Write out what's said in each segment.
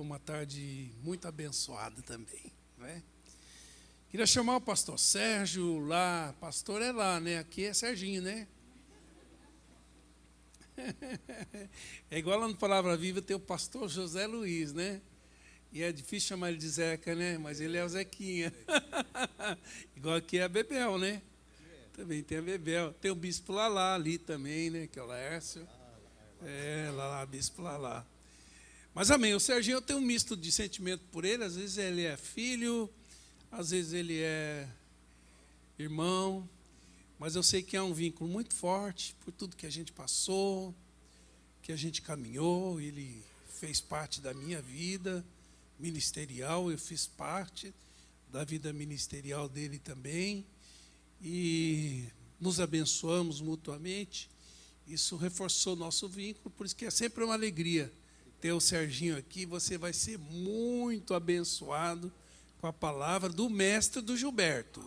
Foi uma tarde muito abençoada também, né? Queria chamar o pastor Sérgio lá. Pastor é lá, né? Aqui é Serginho, né? É igual lá no Palavra Viva tem o pastor José Luiz, né? E é difícil chamar ele de Zeca, né? Mas ele é o Zequinha. Igual aqui é a Bebel, né? Também tem a Bebel. Tem o bispo Lalá ali também, né? Que é o Laércio. É, Lalá, bispo Lalá. Mas amém, o Serginho, eu tenho um misto de sentimento por ele. Às vezes ele é filho, às vezes ele é irmão. Mas eu sei que é um vínculo muito forte por tudo que a gente passou, que a gente caminhou. Ele fez parte da minha vida ministerial, eu fiz parte da vida ministerial dele também. E nos abençoamos mutuamente. Isso reforçou nosso vínculo, por isso que é sempre uma alegria ter o Serginho aqui. Você vai ser muito abençoado com a palavra do mestre do Gilberto.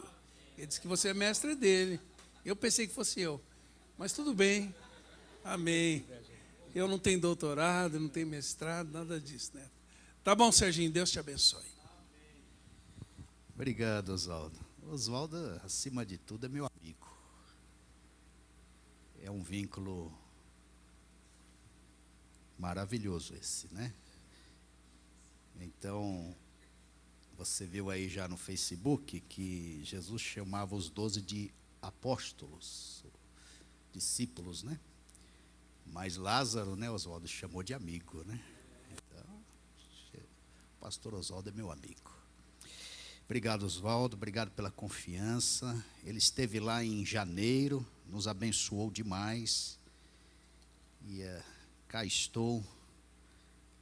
Ele disse que você é mestre dele. Eu pensei que fosse eu, mas tudo bem. Amém. Eu não tenho doutorado, não tenho mestrado, nada disso, né? Tá bom, Serginho, Deus te abençoe. Obrigado, Oswaldo. Oswaldo, acima de tudo, é meu amigo. É um vínculo maravilhoso esse, né? Então, você viu aí já no Facebook que Jesus chamava os 12 de apóstolos, discípulos, né? Mas Lázaro, né, Oswaldo, chamou de amigo, né? Então, o pastor Oswaldo é meu amigo. Obrigado, Oswaldo, obrigado pela confiança. Ele esteve lá em janeiro, nos abençoou demais. E cá estou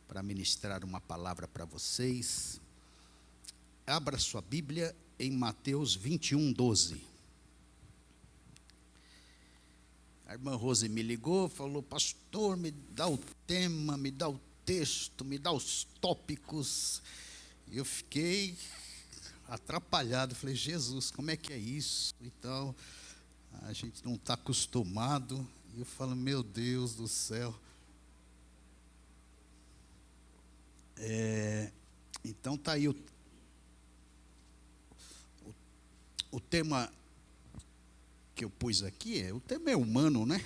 para ministrar uma palavra para vocês. Abra sua Bíblia em Mateus 21, 12. A irmã Rose me ligou, falou: pastor, me dá o tema, me dá o texto, me dá os tópicos. E eu fiquei atrapalhado, falei: Jesus, como é que é isso? Então, a gente não está acostumado. E eu falo: meu Deus do céu. Então está aí o tema que eu pus aqui, o tema é humano, né?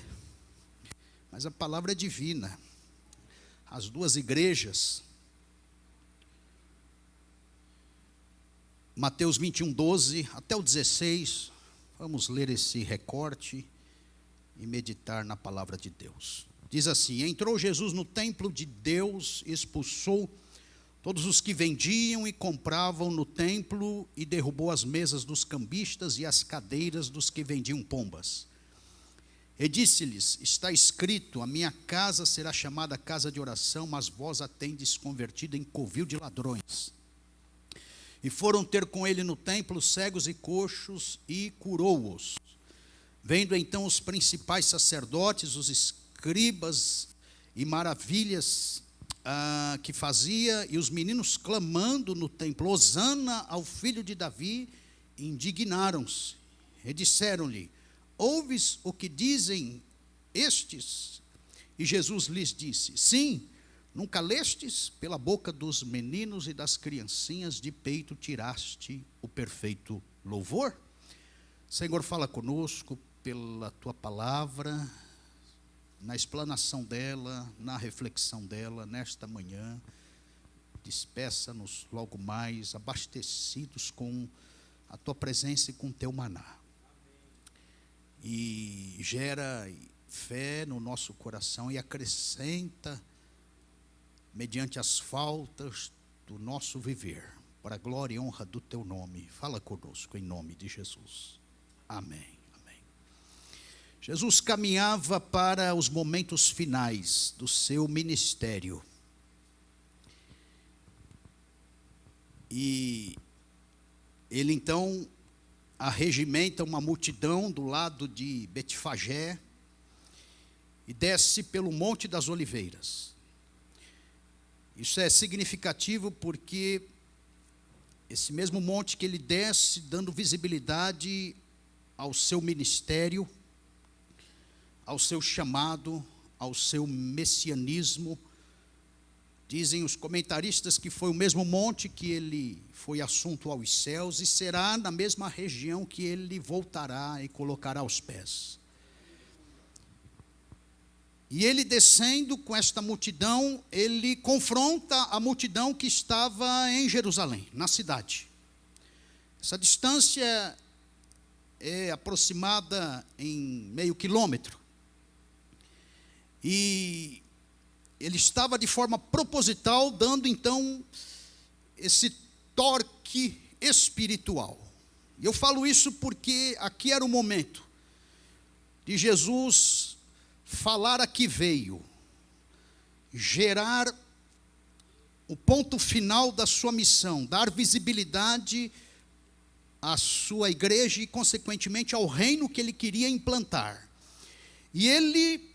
Mas a palavra é divina. As duas igrejas, Mateus 21, 12 até o 16, vamos ler esse recorte e meditar na palavra de Deus. Diz assim: entrou Jesus no templo de Deus, expulsou todos os que vendiam e compravam no templo e derrubou as mesas dos cambistas e as cadeiras dos que vendiam pombas. E disse-lhes: está escrito, a minha casa será chamada casa de oração, mas vós a tendes convertido em covil de ladrões. E foram ter com ele no templo cegos e coxos e curou-os. Vendo então os principais sacerdotes, os escribas e maravilhas que fazia, e os meninos clamando no templo: Hosana ao filho de Davi, indignaram-se e disseram-lhe: ouves o que dizem estes? E Jesus lhes disse: sim, nunca lestes? Pela boca dos meninos e das criancinhas de peito tiraste o perfeito louvor? Senhor, fala conosco pela tua palavra, na explanação dela, na reflexão dela, nesta manhã. Despeça-nos logo mais, abastecidos com a tua presença e com o teu maná. E gera fé no nosso coração e acrescenta, mediante as faltas do nosso viver, para a glória e honra do teu nome. Fala conosco em nome de Jesus. Amém. Jesus caminhava para os momentos finais do seu ministério. E ele então arregimenta uma multidão do lado de Betfagé e desce pelo Monte das Oliveiras. Isso é significativo porque esse mesmo monte que ele desce, dando visibilidade ao seu ministério, ao seu chamado, ao seu messianismo, Dizem os comentaristas que foi o mesmo monte que ele foi assunto aos céus, e será na mesma região que ele voltará e colocará os pés. E ele descendo com esta multidão, ele confronta a multidão que estava em Jerusalém, na cidade. Essa distância é aproximada em meio quilômetro. E ele estava de forma proposital, dando então esse torque espiritual. E eu falo isso porque aqui era o momento de Jesus falar a que veio, gerar o ponto final da sua missão, dar visibilidade à sua igreja e, consequentemente, ao reino que ele queria implantar. E ele,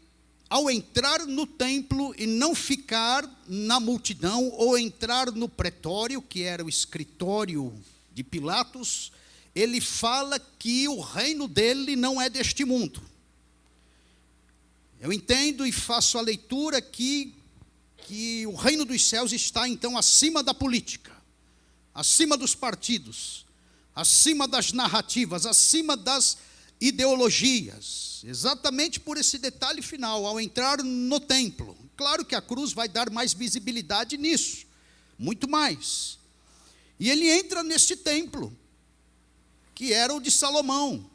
ao entrar no templo e não ficar na multidão, ou entrar no pretório, que era o escritório de Pilatos, ele fala que o reino dele não é deste mundo. Eu entendo e faço a leitura aqui que o reino dos céus está então acima da política, acima dos partidos, acima das narrativas, acima das ideologias, exatamente por esse detalhe final, ao entrar no templo. Claro que a cruz vai dar mais visibilidade nisso, muito mais. E ele entra neste templo, que era o de Salomão,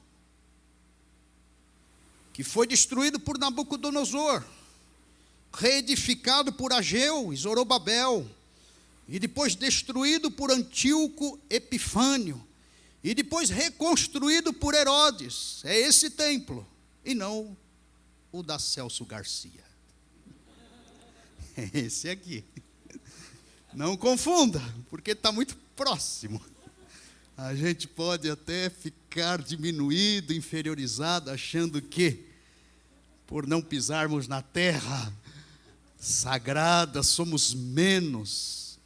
que foi destruído por Nabucodonosor, reedificado por Ageu e Zorobabel, e depois destruído por Antíoco Epifânio, e depois reconstruído por Herodes. É esse templo, e não o da Celso Garcia. É esse aqui. Não confunda, porque está muito próximo. A gente pode até ficar diminuído, inferiorizado, achando que, por não pisarmos na terra sagrada, somos menos.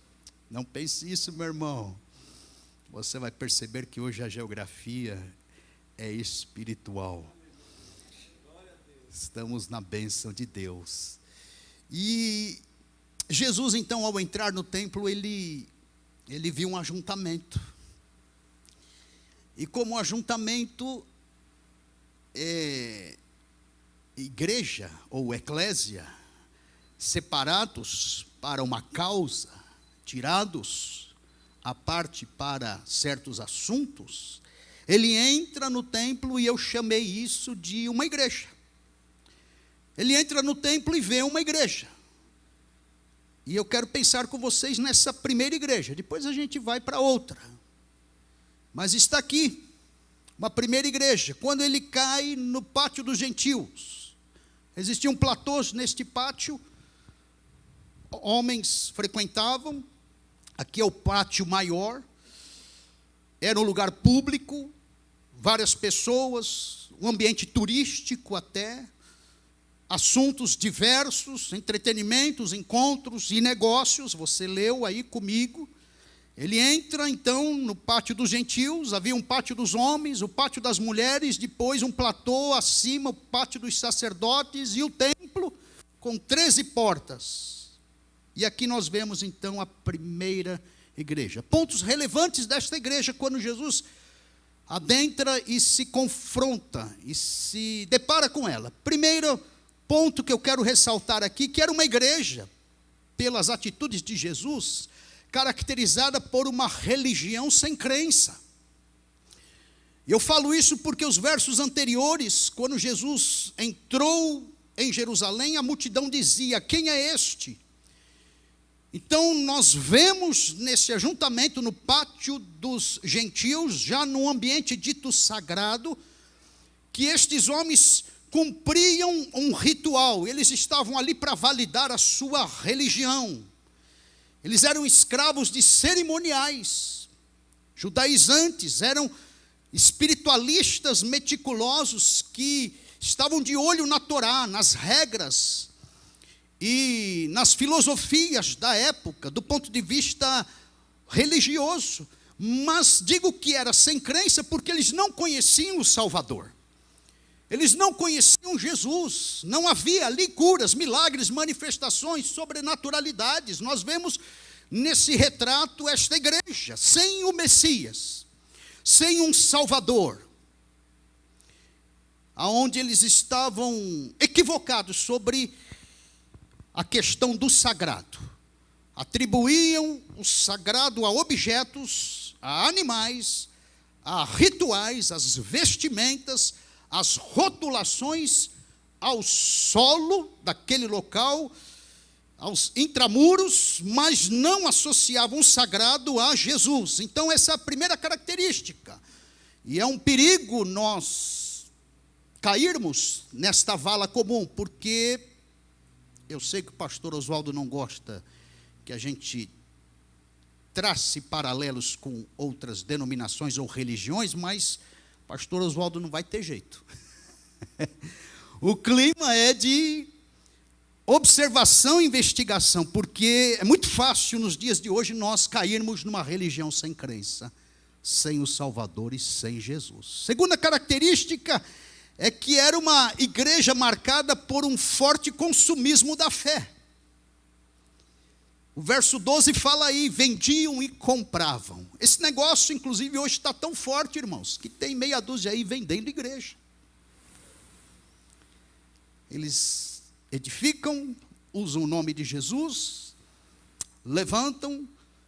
Não pense isso, meu irmão. Você vai perceber que hoje a geografia é espiritual. Estamos na bênção de Deus. E Jesus, então, ao entrar no templo, ele viu um ajuntamento. E como ajuntamento é igreja ou eclésia, separados para uma causa, tirados à parte para certos assuntos, ele entra no templo, e eu chamei isso de uma igreja. Ele entra no templo e vê uma igreja. E eu quero pensar com vocês nessa primeira igreja, depois a gente vai para outra. Mas está aqui, uma primeira igreja. Quando ele cai no pátio dos gentios, existiam platôs neste pátio, homens frequentavam. Aqui é o pátio maior, era um lugar público, várias pessoas, um ambiente turístico até, assuntos diversos, entretenimentos, encontros e negócios. Você leu aí comigo. Ele entra então no pátio dos gentios, havia um pátio dos homens, o pátio das mulheres, depois um platô acima, o pátio dos sacerdotes, e o templo com 13 portas. E aqui nós vemos então a primeira igreja. Pontos relevantes desta igreja quando Jesus adentra e se confronta e se depara com ela. Primeiro ponto que eu quero ressaltar aqui, que era uma igreja, pelas atitudes de Jesus, caracterizada por uma religião sem crença. Eu falo isso porque os versos anteriores, quando Jesus entrou em Jerusalém, a multidão dizia: quem é este? Então nós vemos nesse ajuntamento, no pátio dos gentios, já num ambiente dito sagrado, que estes homens cumpriam um ritual. Eles estavam ali para validar a sua religião. Eles eram escravos de cerimoniais, judaizantes, eram espiritualistas meticulosos que estavam de olho na Torá, nas regras e nas filosofias da época, do ponto de vista religioso. Mas digo que era sem crença porque eles não conheciam o Salvador. Eles não conheciam Jesus, não havia ali curas, milagres, manifestações, sobrenaturalidades. Nós vemos nesse retrato esta igreja, sem o Messias, sem um Salvador, aonde eles estavam equivocados sobre a questão do sagrado. Atribuíam o sagrado a objetos, a animais, a rituais, às vestimentas, às rotulações, ao solo daquele local, aos intramuros, mas não associavam o sagrado a Jesus. Então essa é a primeira característica. E é um perigo nós cairmos nesta vala comum, porque eu sei que o pastor Oswaldo não gosta que a gente trace paralelos com outras denominações ou religiões, mas pastor Oswaldo não vai ter jeito. O clima é de observação e investigação, porque é muito fácil nos dias de hoje nós cairmos numa religião sem crença, sem o Salvador e sem Jesus. Segunda característica é que era uma igreja marcada por um forte consumismo da fé. O verso 12 fala aí, vendiam e compravam. Esse negócio, inclusive, hoje está tão forte, irmãos, que tem meia dúzia aí vendendo igreja. Eles edificam, usam o nome de Jesus, levantam,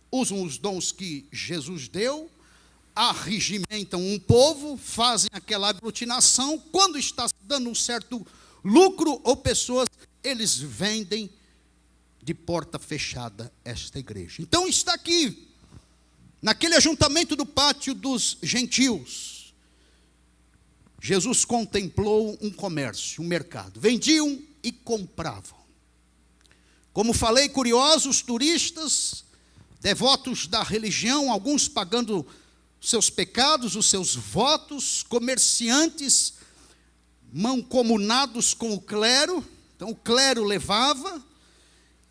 usam os dons que Jesus deu, arregimentam um povo, fazem aquela aglutinação, quando está dando um certo lucro ou pessoas, eles vendem de porta fechada esta igreja. Então está aqui, naquele ajuntamento do pátio dos gentios, Jesus contemplou um comércio, um mercado. Vendiam e compravam. Como falei, curiosos, turistas, devotos da religião, alguns pagando seus pecados, os seus votos, comerciantes mancomunados com o clero. Então o clero levava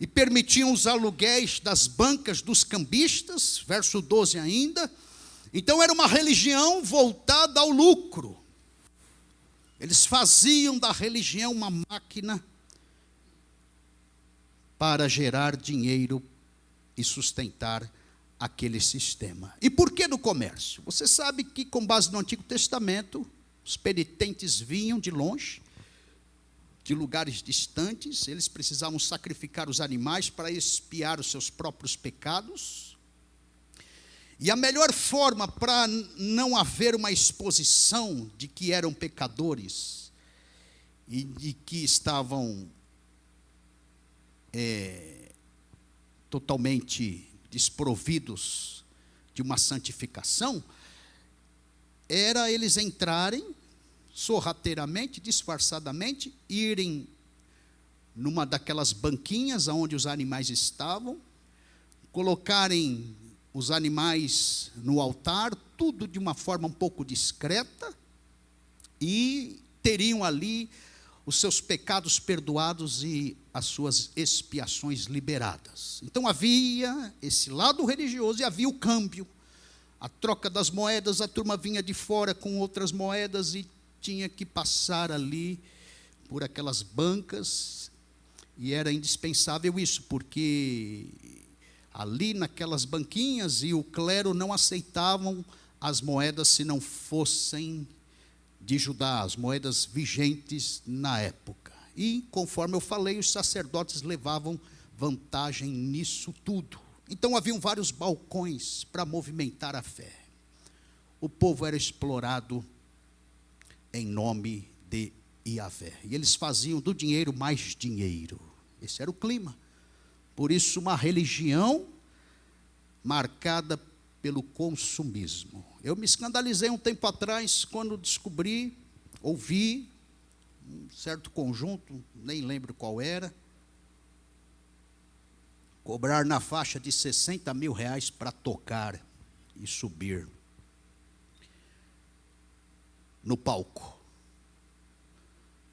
e permitiam os aluguéis das bancas dos cambistas, verso 12 ainda. Então era uma religião voltada ao lucro. Eles faziam da religião uma máquina para gerar dinheiro e sustentar aquele sistema. E por que do comércio? Você sabe que, com base no Antigo Testamento, os penitentes vinham de longe, de lugares distantes, eles precisavam sacrificar os animais para expiar os seus próprios pecados. E a melhor forma para não haver uma exposição de que eram pecadores e de que estavam totalmente desprovidos de uma santificação, era eles entrarem sorrateiramente, disfarçadamente, irem numa daquelas banquinhas onde os animais estavam, colocarem os animais no altar, tudo de uma forma um pouco discreta, e teriam ali os seus pecados perdoados e as suas expiações liberadas. Então havia esse lado religioso e havia o câmbio, a troca das moedas. A turma vinha de fora com outras moedas e tinha que passar ali por aquelas bancas, e era indispensável isso, porque ali naquelas banquinhas e o clero não aceitavam as moedas se não fossem de Judá, as moedas vigentes na época. E, conforme eu falei, os sacerdotes levavam vantagem nisso tudo. Então haviam vários balcões para movimentar a fé. O povo era explorado em nome de Yahvé. E eles faziam do dinheiro mais dinheiro. Esse era o clima. Por isso, uma religião marcada pelo consumismo. Eu me escandalizei um tempo atrás quando descobri, ouvi um certo conjunto, nem lembro qual era, cobrar na faixa de 60 mil reais para tocar e subir no palco.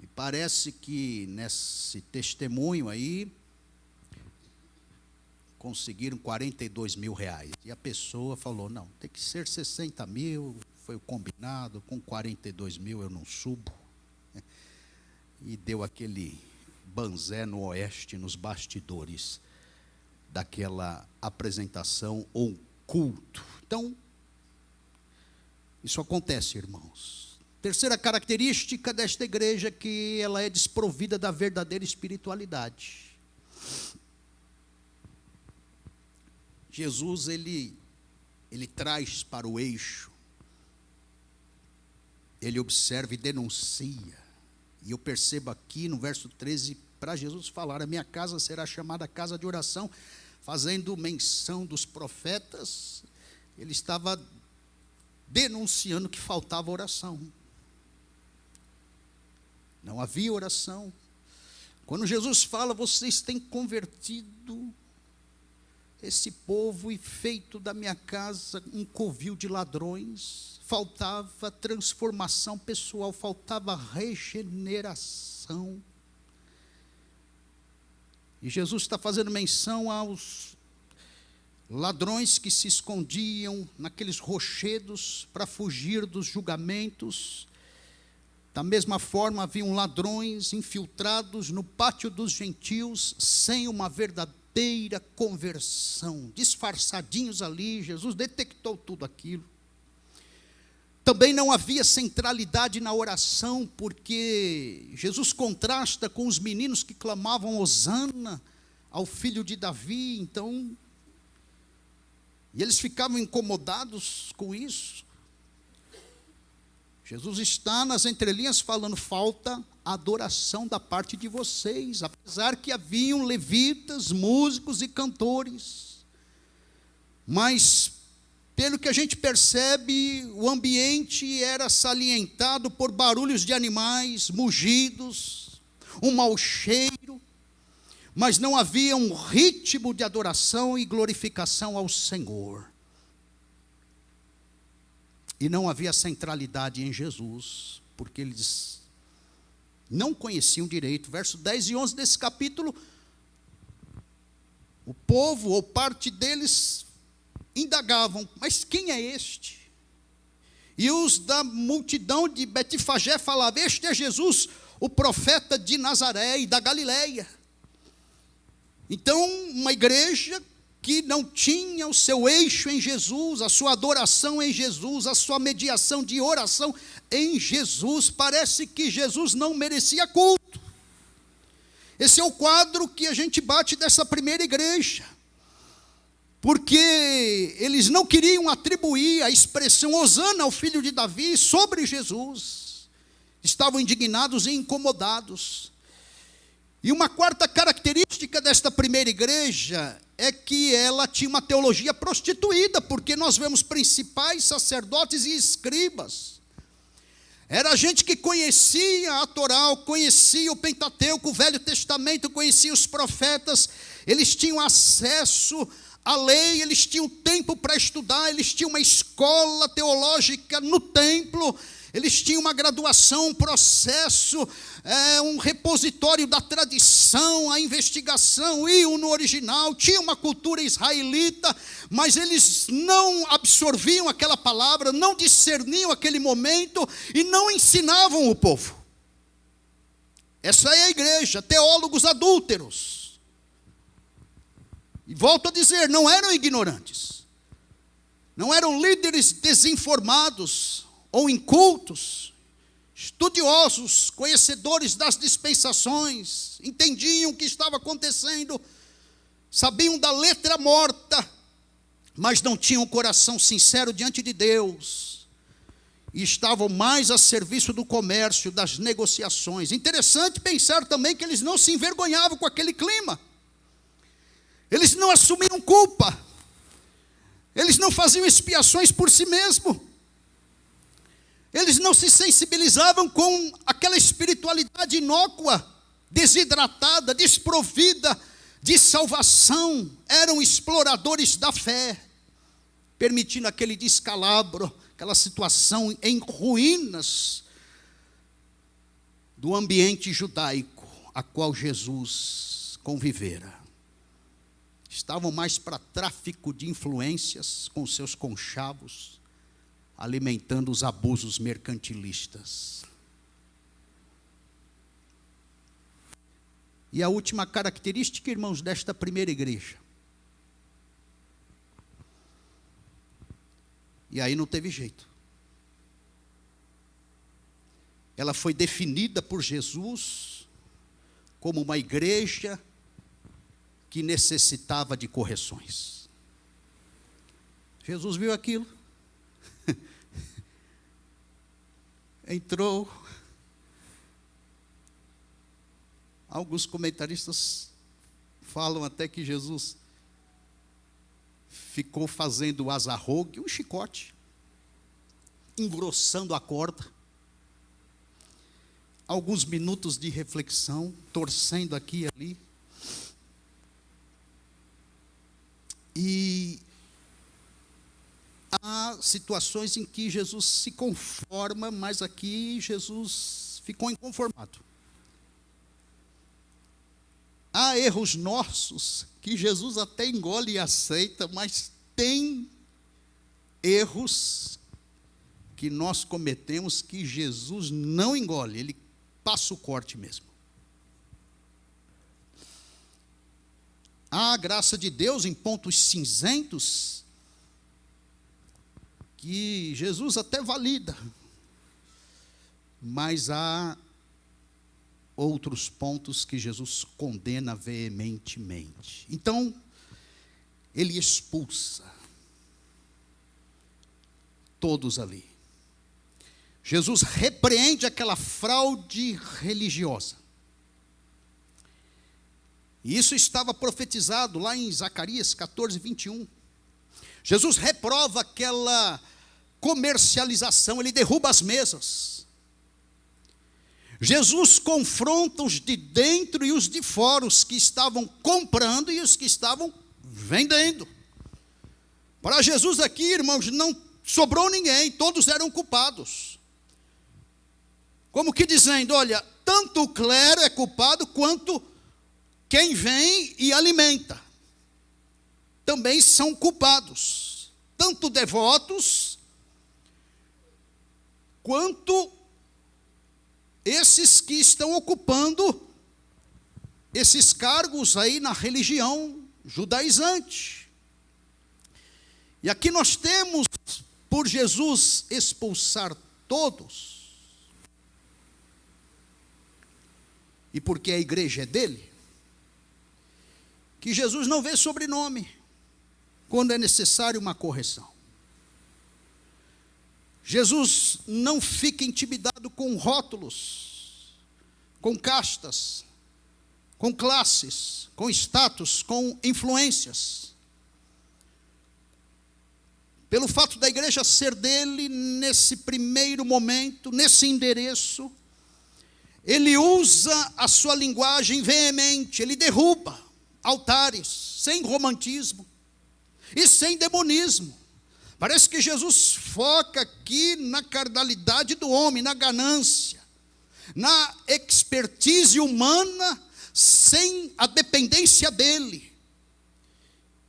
E parece que nesse testemunho aí conseguiram 42 mil reais. E a pessoa falou, não, tem que ser 60 mil, foi o combinado, com 42 mil eu não subo. e deu aquele banzé no oeste, nos bastidores daquela apresentação ou culto. Então, isso acontece, irmãos. Terceira característica desta igreja é que ela é desprovida da verdadeira espiritualidade. Jesus, ele traz para o eixo, ele observa e denuncia. E eu percebo aqui no verso 13, para Jesus falar, a minha casa será chamada casa de oração, fazendo menção dos profetas, ele estava denunciando que faltava oração. Não havia oração. Quando Jesus fala, vocês têm convertido esse povo e feito da minha casa um covil de ladrões, faltava transformação pessoal, faltava regeneração. E Jesus está fazendo menção aos ladrões que se escondiam naqueles rochedos para fugir dos julgamentos. Da mesma forma, haviam ladrões infiltrados no pátio dos gentios, sem uma verdadeira conversão, disfarçadinhos ali. Jesus detectou tudo aquilo. Também não havia centralidade na oração, porque Jesus contrasta com os meninos que clamavam Hosana ao filho de Davi. Então, e eles ficavam incomodados com isso. Jesus está nas entrelinhas falando, falta adoração da parte de vocês, apesar que haviam levitas, músicos e cantores. Mas, pelo que a gente percebe, o ambiente era salientado por barulhos de animais, mugidos, um mau cheiro, mas não havia um ritmo de adoração e glorificação ao Senhor. E não havia centralidade em Jesus, porque eles não conheciam direito. Verso 10 e 11 desse capítulo, o povo, ou parte deles, indagavam, mas quem é este? E os da multidão de Betfagé falavam, este é Jesus, o profeta de Nazaré e da Galileia. Então, uma igreja que não tinha o seu eixo em Jesus, a sua adoração em Jesus, a sua mediação de oração em Jesus, parece que Jesus não merecia culto. Esse é o quadro que a gente bate dessa primeira igreja, porque eles não queriam atribuir a expressão Hosana ao filho de Davi sobre Jesus, estavam indignados e incomodados. E uma quarta característica desta primeira igreja é que ela tinha uma teologia prostituída, porque nós vemos principais sacerdotes e escribas. Era gente que conhecia a Torá, conhecia o Pentateuco, o Velho Testamento, conhecia os profetas, eles tinham acesso à lei, eles tinham tempo para estudar, eles tinham uma escola teológica no templo, eles tinham uma graduação, um processo, um repositório da tradição, a investigação, iam no original, tinha uma cultura israelita, mas eles não absorviam aquela palavra, não discerniam aquele momento e não ensinavam o povo. Essa é a igreja, teólogos adúlteros. E volto a dizer, não eram ignorantes, não eram líderes desinformados ou incultos, estudiosos, conhecedores das dispensações, entendiam o que estava acontecendo, sabiam da letra morta, mas não tinham um coração sincero diante de Deus, e estavam mais a serviço do comércio, das negociações. Interessante pensar também que eles não se envergonhavam com aquele clima, eles não assumiam culpa, eles não faziam expiações por si mesmos, eles não se sensibilizavam com aquela espiritualidade inócua, desidratada, desprovida de salvação. Eram exploradores da fé, permitindo aquele descalabro, aquela situação em ruínas do ambiente judaico a qual Jesus convivera. Estavam mais para tráfico de influências com seus conchavos, alimentando os abusos mercantilistas. E a última característica, irmãos, desta primeira igreja. E aí não teve jeito. Ela foi definida por Jesus como uma igreja que necessitava de correções. Jesus viu aquilo. Entrou. Alguns comentaristas falam até que Jesus ficou fazendo o azarrogue, um chicote, engrossando a corda. Alguns minutos de reflexão, torcendo aqui e ali. E há situações em que Jesus se conforma, mas aqui Jesus ficou inconformado. Há erros nossos que Jesus até engole e aceita, mas tem erros que nós cometemos que Jesus não engole, ele passa o corte mesmo. Há a graça de Deus em pontos cinzentos que Jesus até valida, mas há outros pontos que Jesus condena veementemente. Então, ele expulsa todos ali. Jesus repreende aquela fraude religiosa. E isso estava profetizado lá em Zacarias 14, 21. Jesus reprova aquela comercialização, ele derruba as mesas. Jesus confronta os de dentro e os de fora, os que estavam comprando e os que estavam vendendo. Para Jesus aqui, irmãos, não sobrou ninguém, todos eram culpados. Como que dizendo, olha, tanto o clero é culpado quanto quem vem e alimenta. Também são culpados, tanto devotos quanto esses que estão ocupando esses cargos aí na religião judaizante. E aqui nós temos, por Jesus expulsar todos, e porque a igreja é dele, que Jesus não vê sobrenome quando é necessário uma correção. Jesus não fica intimidado com rótulos, com castas, com classes, com status, com influências. Pelo fato da igreja ser dele, nesse primeiro momento, nesse endereço, ele usa a sua linguagem veemente, ele derruba altares, sem romantismo e sem demonismo. Parece que Jesus foca aqui na carnalidade do homem, na ganância, na expertise humana, sem a dependência dele.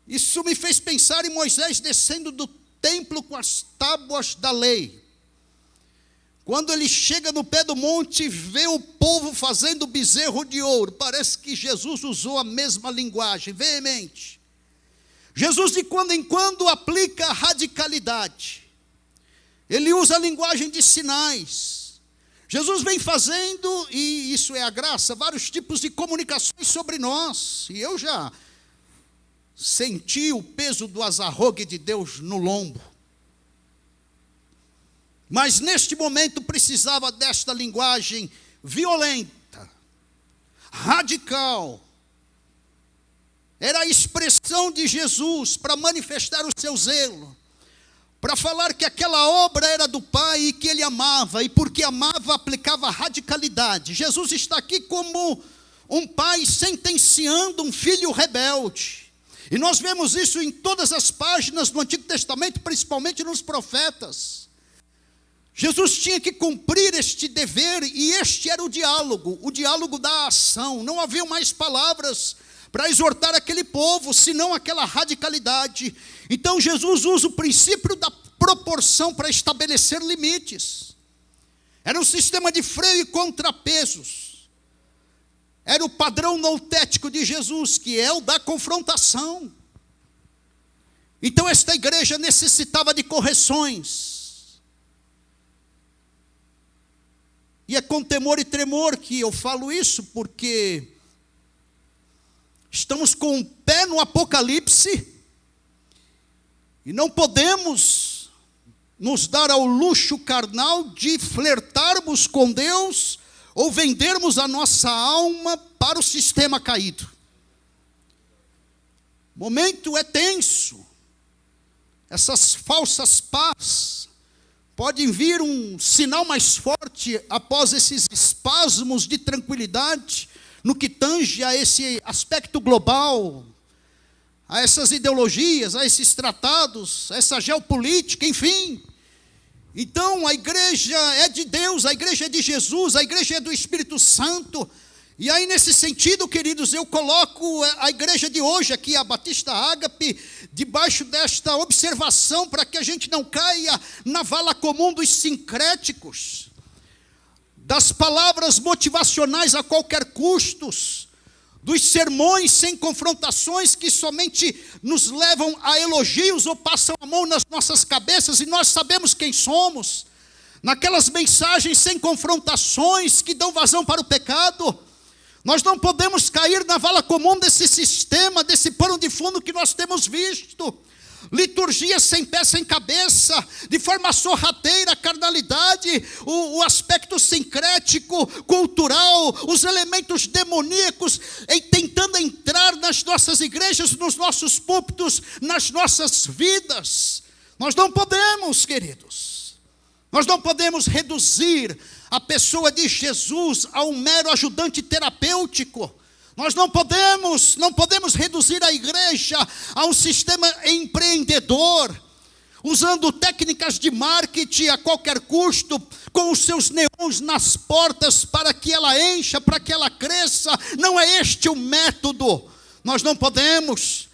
Isso me fez pensar em Moisés descendo do templo com as tábuas da lei. Quando ele chega no pé do monte e vê o povo fazendo bezerro de ouro, parece que Jesus usou a mesma linguagem, veemente. Jesus de quando em quando aplica a radicalidade. Ele usa a linguagem de sinais. Jesus vem fazendo, e isso é a graça, vários tipos de comunicações sobre nós. E eu já senti o peso do azarrogue de Deus no lombo. Mas neste momento precisava desta linguagem violenta, radical. Era a expressão de Jesus para manifestar o seu zelo, para falar que aquela obra era do Pai e que ele amava, e porque amava aplicava radicalidade. Jesus está aqui como um pai sentenciando um filho rebelde. E nós vemos isso em todas as páginas do Antigo Testamento, principalmente nos profetas. Jesus tinha que cumprir este dever, e este era o diálogo da ação. Não havia mais palavras para exortar aquele povo, senão aquela radicalidade. Então Jesus usa o princípio da proporção para estabelecer limites. Era um sistema de freio e contrapesos. era o padrão noutético de Jesus, que é o da confrontação. Então esta igreja necessitava de correções. E é com temor e tremor que eu falo isso, porque estamos com o pé no Apocalipse e não podemos nos dar ao luxo carnal de flertarmos com Deus ou vendermos a nossa alma para o sistema caído. O momento é tenso. Essas falsas paz podem vir um sinal mais forte após esses espasmos de tranquilidade no que tange a esse aspecto global, a essas ideologias, a esses tratados, a essa geopolítica, enfim. Então a igreja é de Deus, a igreja é de Jesus, a igreja é do Espírito Santo. E aí nesse sentido, queridos, eu coloco a igreja de hoje aqui, a Batista Ágape, debaixo desta observação, para que a gente não caia na vala comum dos sincréticos, das palavras motivacionais a qualquer custo, dos sermões sem confrontações que somente nos levam a elogios ou passam a mão nas nossas cabeças e nós sabemos quem somos, naquelas mensagens sem confrontações que dão vazão para o pecado. Nós não podemos cair na vala comum desse sistema, desse pano de fundo que nós temos visto. Liturgia sem pé, sem cabeça, de forma sorrateira, carnalidade, o aspecto sincrético, cultural, os elementos demoníacos, tentando entrar nas nossas igrejas, nos nossos púlpitos, nas nossas vidas. Nós não podemos, queridos, nós não podemos reduzir a pessoa de Jesus a um mero ajudante terapêutico. Nós não podemos reduzir a igreja a um sistema empreendedor, usando técnicas de marketing a qualquer custo, com os seus neons nas portas para que ela encha, para que ela cresça. Não é este o método. Nós não podemos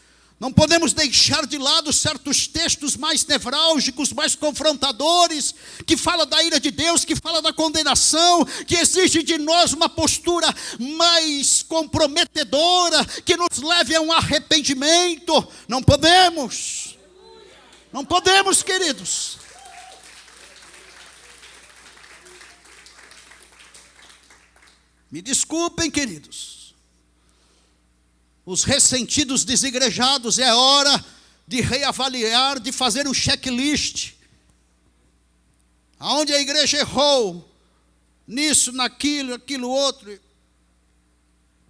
deixar de lado certos textos mais nevrálgicos, mais confrontadores, que fala da ira de Deus, que fala da condenação, que exige de nós uma postura mais comprometedora, que nos leve a um arrependimento. Não podemos, queridos. Me desculpem, queridos. Os ressentidos desigrejados, é hora de reavaliar, de fazer um checklist. Aonde a igreja errou, nisso, naquilo, aquilo outro.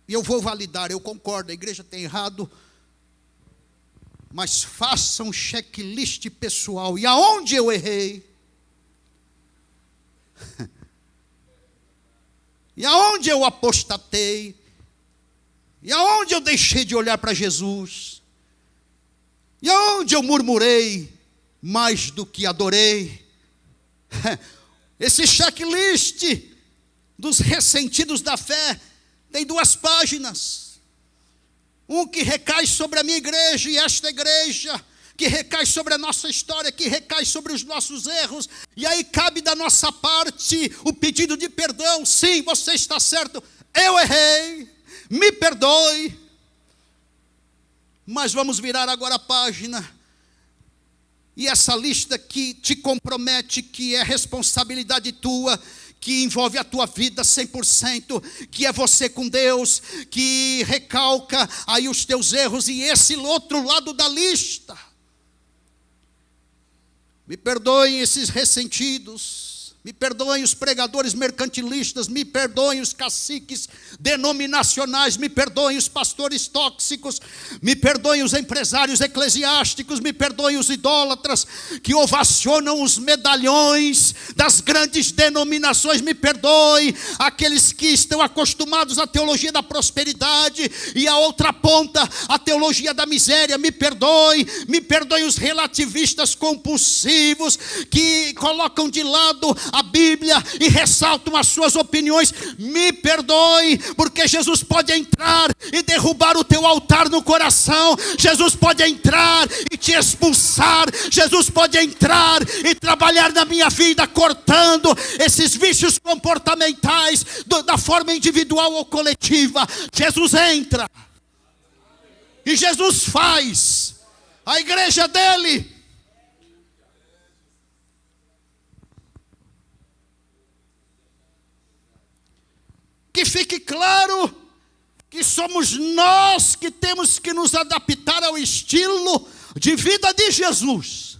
E eu vou validar, eu concordo, a igreja tem errado. Mas faça um checklist pessoal. E aonde eu errei? E aonde eu apostatei? E aonde eu deixei de olhar para Jesus? E aonde eu murmurei mais do que adorei? Esse checklist dos ressentidos da fé tem 2 páginas. Um que recai sobre a minha igreja e esta igreja, que recai sobre a nossa história, que recai sobre os nossos erros. E aí cabe da nossa parte o pedido de perdão. Sim, você está certo, eu errei. Me perdoe. Mas vamos virar agora a página. E essa lista que te compromete, que é responsabilidade tua, que envolve a tua vida 100%, que é você com Deus, que recalca aí os teus erros, e esse outro lado da lista. Me perdoem esses ressentidos. Me perdoem os pregadores mercantilistas, me perdoem os caciques denominacionais, me perdoem os pastores tóxicos, me perdoem os empresários eclesiásticos, me perdoem os idólatras que ovacionam os medalhões das grandes denominações, me perdoem aqueles que estão acostumados à teologia da prosperidade e a outra ponta, a teologia da miséria, me perdoem os relativistas compulsivos que colocam de lado a Bíblia e ressaltam as suas opiniões, me perdoe, porque Jesus pode entrar e derrubar o teu altar no coração. Jesus pode entrar e te expulsar. Jesus pode entrar e trabalhar na minha vida, cortando esses vícios comportamentais da forma individual ou coletiva. Jesus entra e Jesus faz a igreja dele. Que fique claro que somos nós que temos que nos adaptar ao estilo de vida de Jesus.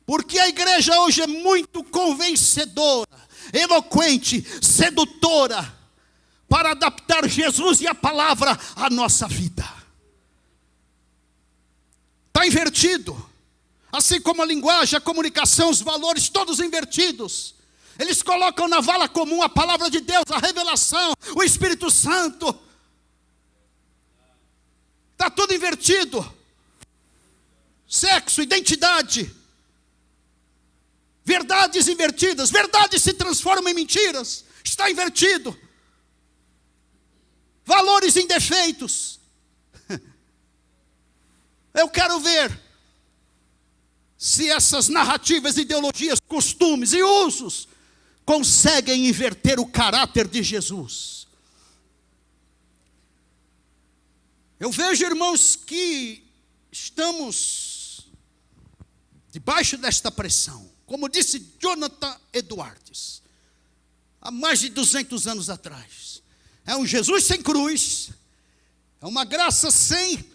Porque a igreja hoje é muito convencedora, eloquente, sedutora, para adaptar Jesus e a palavra à nossa vida. Está invertido. Assim como a linguagem, a comunicação, os valores, todos invertidos. Eles colocam na vala comum a palavra de Deus, a revelação, o Espírito Santo. Está tudo invertido. Sexo, identidade. Verdades invertidas. Verdades se transformam em mentiras. Está invertido. Valores em defeitos. Eu quero ver se essas narrativas, ideologias, costumes e usos conseguem inverter o caráter de Jesus. Eu vejo, irmãos, que estamos debaixo desta pressão. Como disse Jonathan Edwards, há mais de 200 anos atrás. É um Jesus sem cruz, é uma graça sem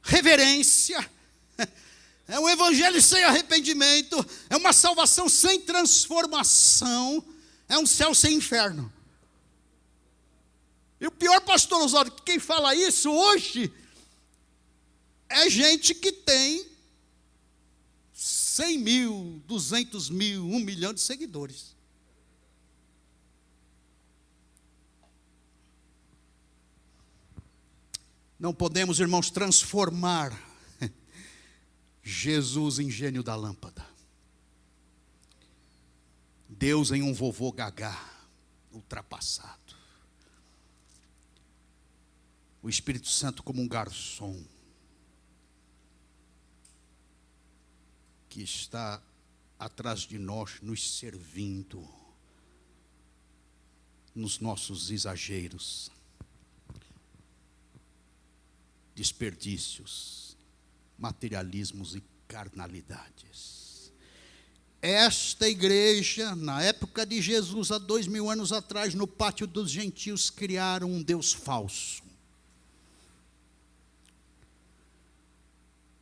reverência, é um evangelho sem arrependimento, é uma salvação sem transformação, é um céu sem inferno. E o pior, pastor Osório, que quem fala isso hoje é gente que tem 100 mil, 200 mil, 1 milhão de seguidores. Não podemos, irmãos, transformar Jesus em gênio da lâmpada. Deus em um vovô gagá, ultrapassado. O Espírito Santo como um garçom, que está atrás de nós, nos servindo, nos nossos exageros, desperdícios, materialismos e carnalidades. Esta igreja, na época de Jesus, há 2000 anos atrás, no pátio dos gentios, criaram um Deus falso.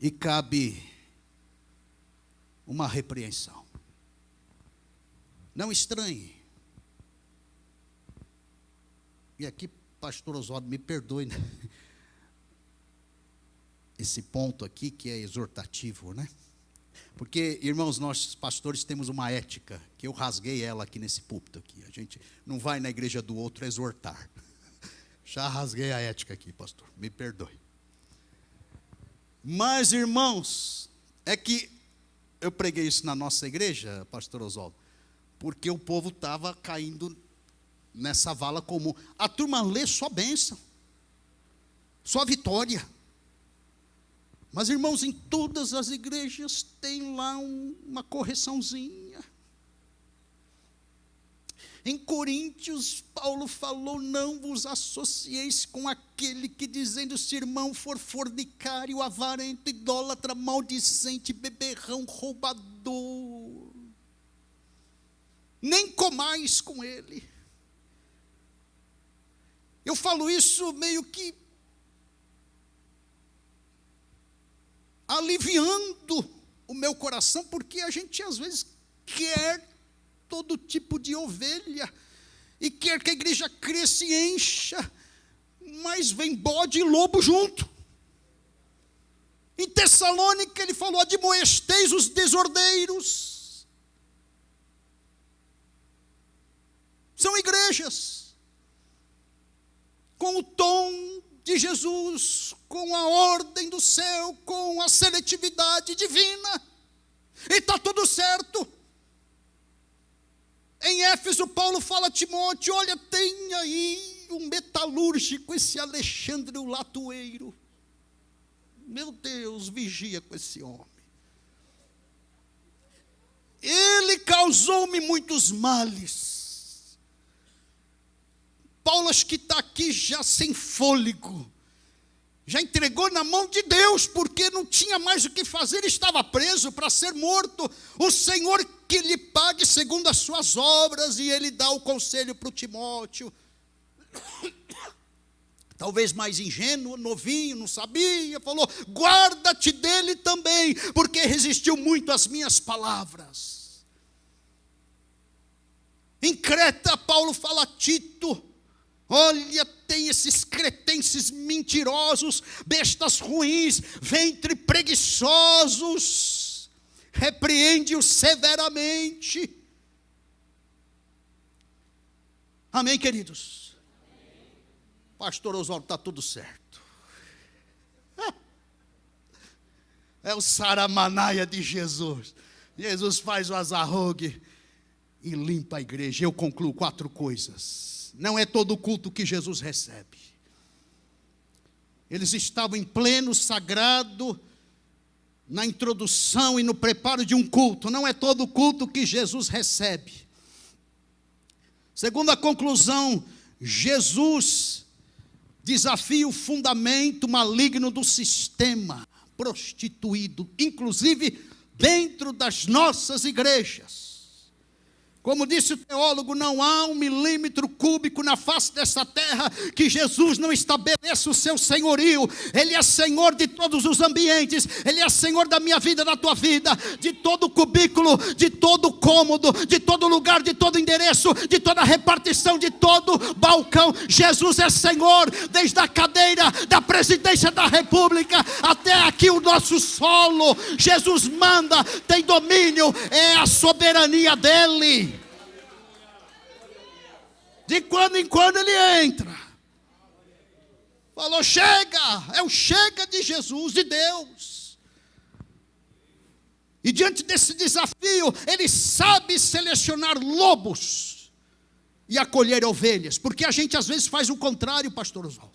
E cabe uma repreensão. Não estranhe. E aqui, pastor Osório, me perdoe, né? Esse ponto aqui que é exortativo, né? Porque, irmãos, nós pastores temos uma ética, que eu rasguei ela aqui nesse púlpito aqui. A gente não vai na igreja do outro exortar. Já rasguei a ética aqui, pastor, me perdoe. Mas, irmãos, é que eu preguei isso na nossa igreja, pastor Oswaldo, porque o povo estava caindo nessa vala comum. A turma lê só bênção, só vitória. Mas, irmãos, em todas as igrejas tem lá uma correçãozinha. Em Coríntios, Paulo falou: não vos associeis com aquele que, dizendo se irmão for fornicário, avarento, idólatra, maldicente, beberrão, roubador, nem comais com ele. Eu falo isso meio que aliviando o meu coração, porque a gente às vezes quer todo tipo de ovelha, e quer que a igreja cresça e encha, mas vem bode e lobo junto. Em Tessalônica ele falou: admoesteis os desordeiros. São igrejas com o tom de Jesus, com a ordem do céu, com a seletividade divina. E está tudo certo. Em Éfeso, Paulo fala a Timóteo: olha, tem aí um metalúrgico, esse Alexandre o latoeiro. Meu Deus, vigia com esse homem. Ele causou-me muitos males. Paulo, acho que está aqui já sem fôlego. Já entregou na mão de Deus, porque não tinha mais o que fazer, estava preso para ser morto. O Senhor que lhe pague segundo as suas obras, e ele dá o conselho para o Timóteo. Talvez mais ingênuo, novinho, não sabia, falou: guarda-te dele também, porque resistiu muito às minhas palavras. Em Creta, Paulo fala a Tito: olha, tem esses cretenses mentirosos, bestas ruins, ventre preguiçosos, repreende-os severamente. Amém, queridos? Pastor Oswaldo, está tudo certo. É o saramanaia de Jesus. Jesus faz o azarrogue e limpa a igreja. Eu concluo 4 coisas. Não é todo culto que Jesus recebe. Eles estavam em pleno sagrado, na introdução e no preparo de um culto. Não é todo culto que Jesus recebe. Segunda conclusão, Jesus desafia o fundamento maligno do sistema prostituído, inclusive dentro das nossas igrejas. Como disse o teólogo, não há 1 milímetro cúbico na face dessa terra que Jesus não estabeleça o seu senhorio. Ele é Senhor de todos os ambientes. Ele é Senhor da minha vida, da tua vida, de todo cubículo, de todo cômodo, de todo lugar, de todo endereço, de toda repartição, de todo balcão. Jesus é Senhor, desde a cadeira da presidência da república até aqui o nosso solo. Jesus manda, tem domínio, é a soberania dele. De quando em quando ele entra. Falou: chega, é o chega de Jesus, de Deus. E diante desse desafio, ele sabe selecionar lobos e acolher ovelhas. Porque a gente às vezes faz o contrário, pastor Oswaldo.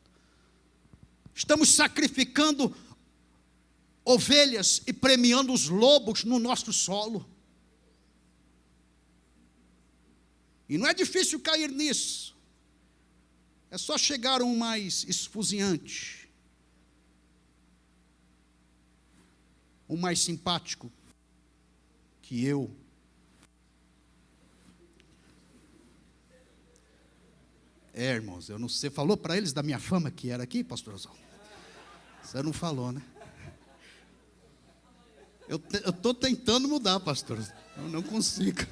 Estamos sacrificando ovelhas e premiando os lobos no nosso solo. E não é difícil cair nisso. É só chegar um mais esfuziante, um mais simpático que eu. Irmãos, eu não sei, falou para eles da minha fama que era aqui, pastor Oswaldo? Você não falou, né? Eu estou tentando mudar, pastor. Eu não consigo.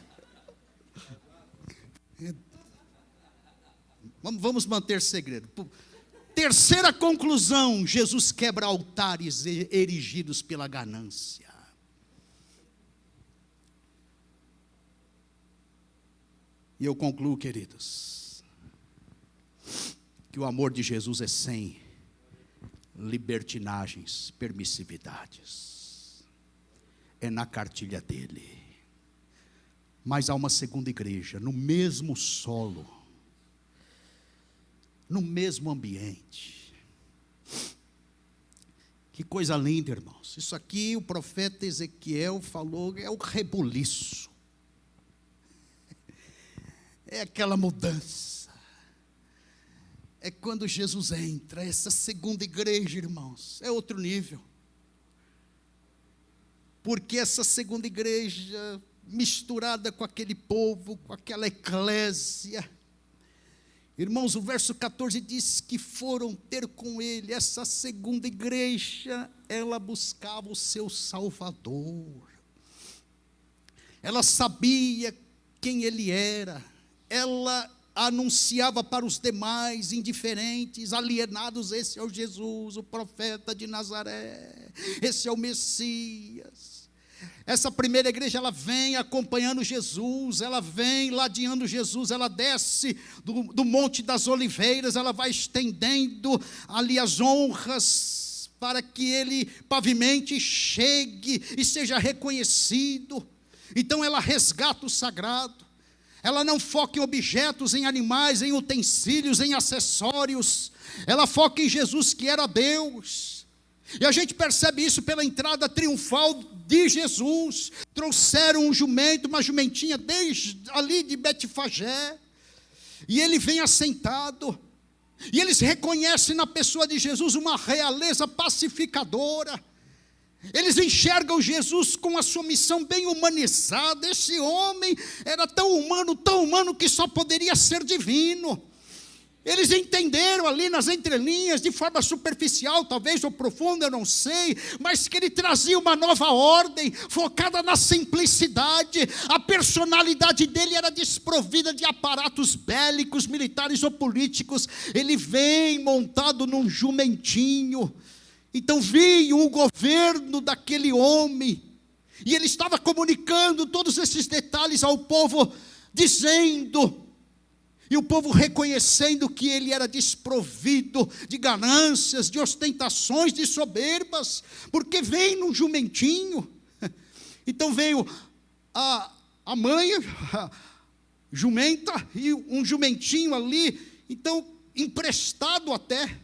Vamos manter segredo. Terceira conclusão: Jesus quebra altares erigidos pela ganância. E eu concluo, queridos, que o amor de Jesus é sem libertinagens, permissividades. É na cartilha dele. Mas há uma segunda igreja, no mesmo solo, no mesmo ambiente. Que coisa linda, irmãos. Isso aqui o profeta Ezequiel falou, é o rebuliço. É aquela mudança. É quando Jesus entra, essa segunda igreja, irmãos, é outro nível. Porque essa segunda igreja, misturada com aquele povo, com aquela eclésia. Irmãos, o verso 14 diz que foram ter com ele. Essa segunda igreja, ela buscava o seu Salvador. Ela sabia quem ele era. Ela anunciava para os demais, indiferentes, alienados: esse é o Jesus, o profeta de Nazaré. Esse é o Messias. Essa primeira igreja, ela vem acompanhando Jesus, ela vem ladeando Jesus, ela desce do Monte das Oliveiras, ela vai estendendo ali as honras, para que ele pavimente, chegue e seja reconhecido. Então ela resgata o sagrado. Ela não foca em objetos, em animais, em utensílios, em acessórios. Ela foca em Jesus, que era Deus. E a gente percebe isso pela entrada triunfal de Jesus. Trouxeram um jumento, uma jumentinha desde ali de Betfagé. E ele vem assentado. E eles reconhecem na pessoa de Jesus uma realeza pacificadora. Eles enxergam Jesus com a sua missão bem humanizada. Esse homem era tão humano que só poderia ser divino. Eles entenderam ali nas entrelinhas, de forma superficial, talvez, ou profunda, eu não sei, mas que ele trazia uma nova ordem, focada na simplicidade. A personalidade dele era desprovida de aparatos bélicos, militares ou políticos. Ele vem montado num jumentinho. Então veio o governo daquele homem, e ele estava comunicando todos esses detalhes ao povo, dizendo... E o povo reconhecendo que ele era desprovido de ganâncias, de ostentações, de soberbas, porque veio num jumentinho. Então veio a mãe, a jumenta, e um jumentinho ali, então emprestado até.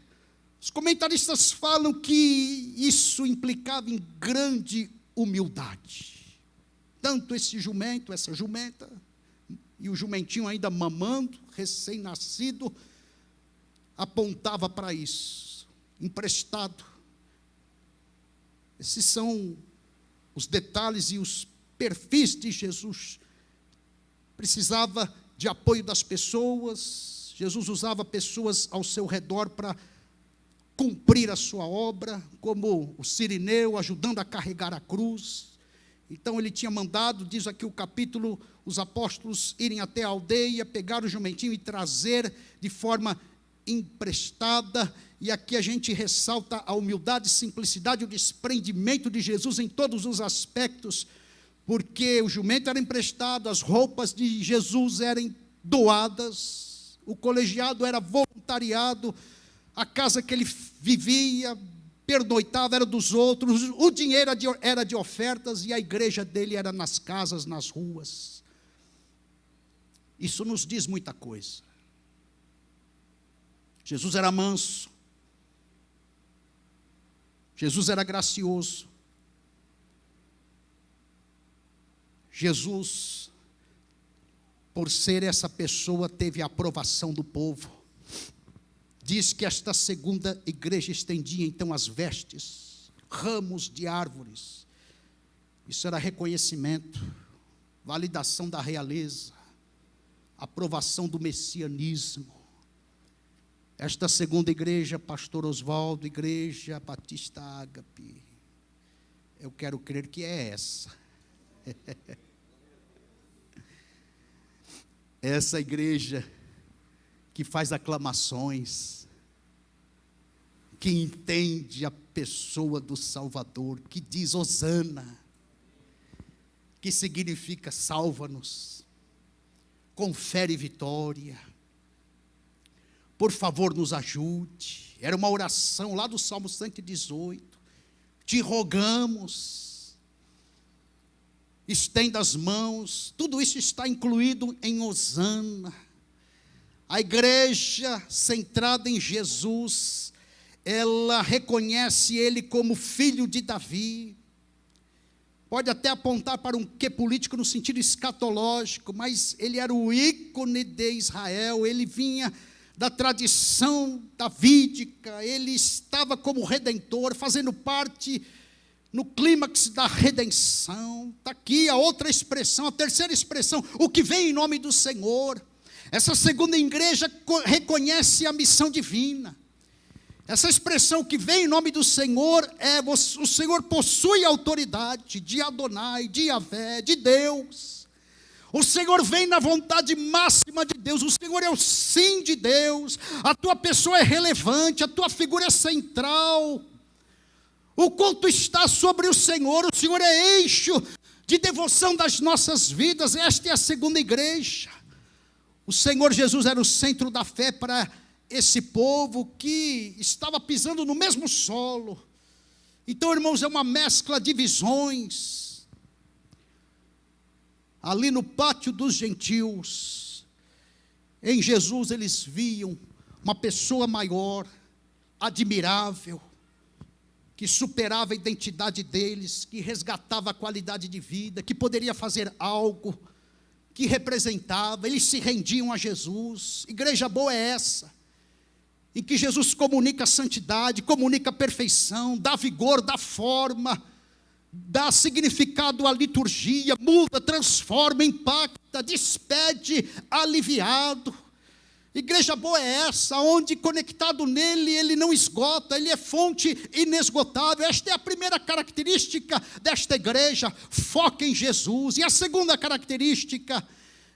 Os comentaristas falam que isso implicava em grande humildade. Tanto esse jumento, essa jumenta, e o jumentinho ainda mamando, recém-nascido, apontava para isso, emprestado. Esses são os detalhes e os perfis de Jesus. Precisava de apoio das pessoas. Jesus usava pessoas ao seu redor para cumprir a sua obra, como o sirineu ajudando a carregar a cruz. Então ele tinha mandado, diz aqui o capítulo, os apóstolos irem até a aldeia, pegar o jumentinho e trazer de forma emprestada. E aqui a gente ressalta a humildade, simplicidade, o desprendimento de Jesus em todos os aspectos, porque o jumento era emprestado, as roupas de Jesus eram doadas, o colegiado era voluntariado, a casa que ele vivia, pernoitava, era dos outros, o dinheiro era de ofertas, e a igreja dele era nas casas, nas ruas. Isso nos diz muita coisa. Jesus era manso, Jesus era gracioso, Jesus, por ser essa pessoa, teve a aprovação do povo. Diz que esta segunda igreja estendia então as vestes, ramos de árvores. Isso era reconhecimento, validação da realeza, aprovação do messianismo. Esta segunda igreja, pastor Oswaldo, igreja Batista Ágape, eu quero crer que é essa. Essa igreja que faz aclamações, que entende a pessoa do Salvador, que diz Hosana, que significa salva-nos, confere vitória, por favor nos ajude. Era uma oração lá do Salmo 118, te rogamos, estenda as mãos. Tudo isso está incluído em Hosana. A igreja centrada em Jesus, ela reconhece ele como filho de Davi. Pode até apontar para um quê político no sentido escatológico, mas ele era o ícone de Israel, ele vinha da tradição davídica, ele estava como redentor, fazendo parte no clímax da redenção. Está aqui a outra expressão, a terceira expressão, o que vem em nome do Senhor. Essa segunda igreja reconhece a missão divina. Essa expressão que vem em nome do Senhor o Senhor possui a autoridade de Adonai, de Yahvé, de Deus. O Senhor vem na vontade máxima de Deus, o Senhor é o sim de Deus, a tua pessoa é relevante, a tua figura é central. O culto está sobre o Senhor é eixo de devoção das nossas vidas. Esta é a segunda igreja. O Senhor Jesus era o centro da fé para esse povo que estava pisando no mesmo solo, Então, irmãos, é uma mescla de visões. Ali no pátio dos gentios, em Jesus eles viam uma pessoa maior, admirável, que superava a identidade deles, que resgatava a qualidade de vida, que poderia fazer algo, que representava. Eles se rendiam a Jesus. Igreja boa é essa, em que Jesus comunica a santidade, comunica a perfeição, dá vigor, dá forma, dá significado à liturgia, muda, transforma, impacta, despede, aliviado. Igreja boa é essa, onde conectado nele, ele não esgota, ele é fonte inesgotável. Esta é a primeira característica desta igreja, foca em Jesus. E a segunda característica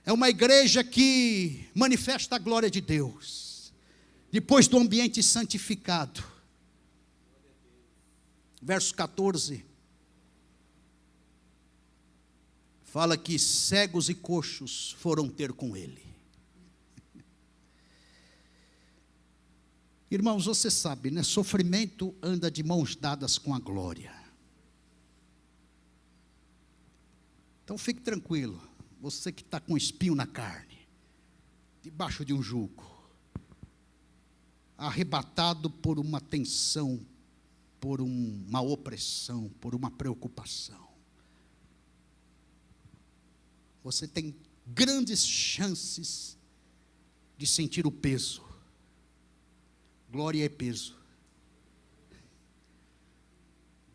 é uma igreja que manifesta a glória de Deus, depois do ambiente santificado. Verso 14, fala que cegos e coxos foram ter com ele. Irmãos, você sabe, né? Sofrimento anda de mãos dadas com a glória. Então fique tranquilo, você que está com espinho na carne, debaixo de um jugo, arrebatado por uma tensão, por uma opressão, por uma preocupação. Você tem grandes chances de sentir o peso. Glória é peso.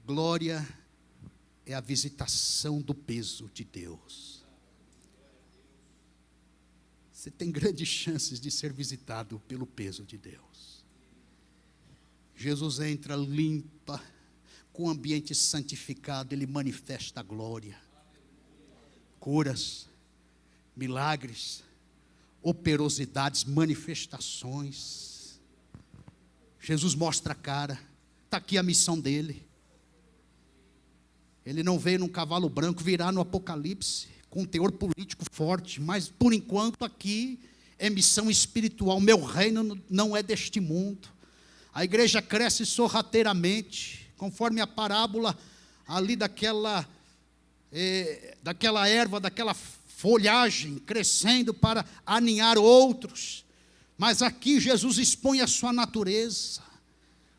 Glória é a visitação do peso de Deus. Você tem grandes chances de ser visitado pelo peso de Deus. Jesus entra, limpa, com o ambiente santificado, ele manifesta a glória. Curas, milagres, operosidades, manifestações. Jesus mostra a cara, está aqui a missão dele. Ele não veio num cavalo branco, virá no Apocalipse, com um teor político forte, mas por enquanto aqui é missão espiritual. Meu reino não é deste mundo. A igreja cresce sorrateiramente, conforme a parábola ali daquela erva, daquela folhagem crescendo para aninhar outros. Mas aqui Jesus expõe a sua natureza,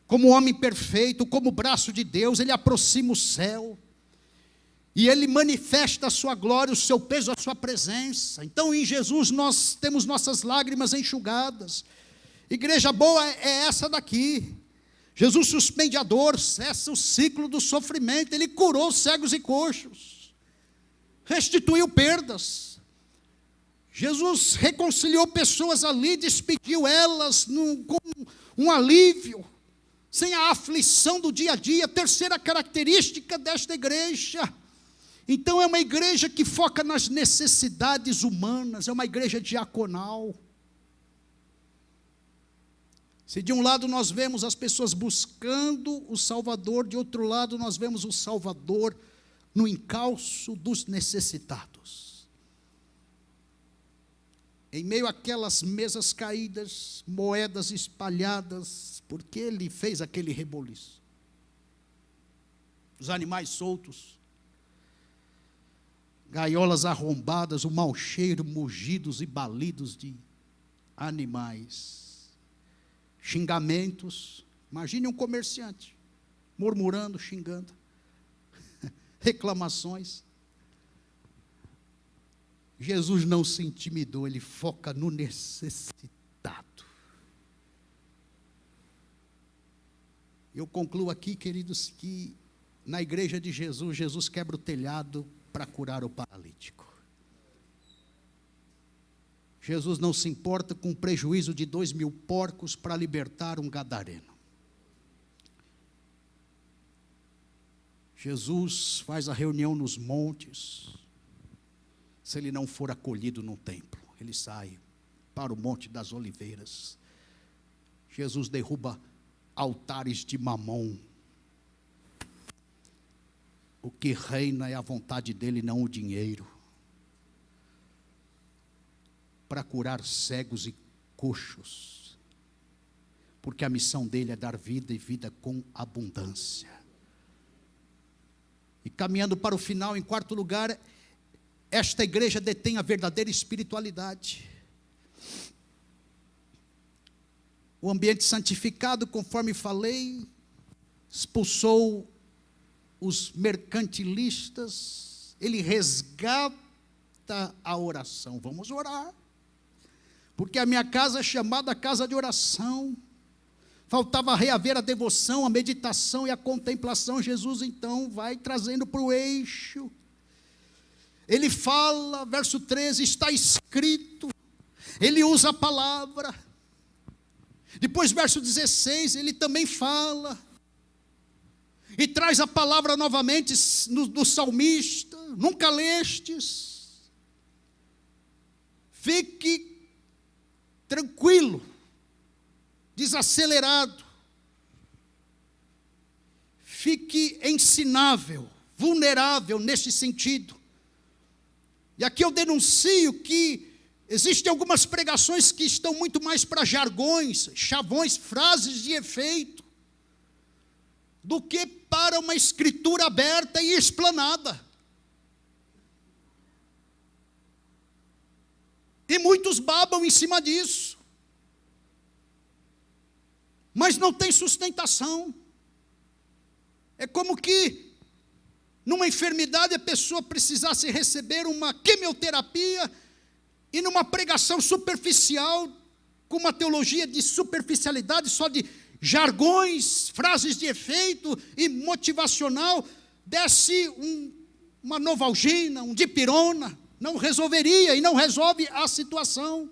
como homem perfeito, como braço de Deus, ele aproxima o céu, e ele manifesta a sua glória, o seu peso, a sua presença. Então em Jesus nós temos nossas lágrimas enxugadas. Igreja boa é essa daqui. Jesus suspende a dor, cessa o ciclo do sofrimento, ele curou cegos e coxos, restituiu perdas. Jesus reconciliou pessoas ali, despediu elas com um alívio, sem a aflição do dia a dia. Terceira característica desta igreja. Então é uma igreja que foca nas necessidades humanas, é uma igreja diaconal. Se de um lado nós vemos as pessoas buscando o Salvador, de outro lado nós vemos o Salvador no encalço dos necessitados. Em meio àquelas mesas caídas, moedas espalhadas, porque ele fez aquele reboliço. Os animais soltos, gaiolas arrombadas, o mau cheiro, mugidos e balidos de animais, xingamentos. Imagine um comerciante murmurando, xingando, reclamações. Jesus não se intimidou, ele foca no necessitado. Eu concluo aqui, queridos, que na igreja de Jesus, Jesus quebra o telhado para curar o paralítico. Jesus não se importa com o prejuízo de 2.000 porcos para libertar um gadareno. Jesus faz a reunião nos montes. Se ele não for acolhido no templo, ele sai para o Monte das Oliveiras. Jesus derruba altares de Mamon. O que reina é a vontade dele, não o dinheiro. Para curar cegos e coxos. Porque a missão dele é dar vida e vida com abundância. E caminhando para o final, em quarto lugar, esta igreja detém a verdadeira espiritualidade. O ambiente santificado, conforme falei, expulsou os mercantilistas, ele resgata a oração. Vamos orar, porque a minha casa é chamada casa de oração. Faltava reaver a devoção, a meditação e a contemplação. Jesus então vai trazendo para o eixo. Ele fala, verso 13, está escrito. Ele usa a palavra. Depois, verso 16, ele também fala. E traz a palavra novamente do salmista. Nunca lestes. Fique tranquilo, desacelerado. Fique ensinável, vulnerável neste sentido. E aqui eu denuncio que existem algumas pregações que estão muito mais para jargões, chavões, frases de efeito, do que para uma escritura aberta e explanada. E muitos babam em cima disso, mas não tem sustentação. É como que numa enfermidade a pessoa precisasse receber uma quimioterapia e numa pregação superficial, com uma teologia de superficialidade, só de jargões, frases de efeito e motivacional, desse uma Novalgina, um Dipirona, não resolveria e não resolve a situação.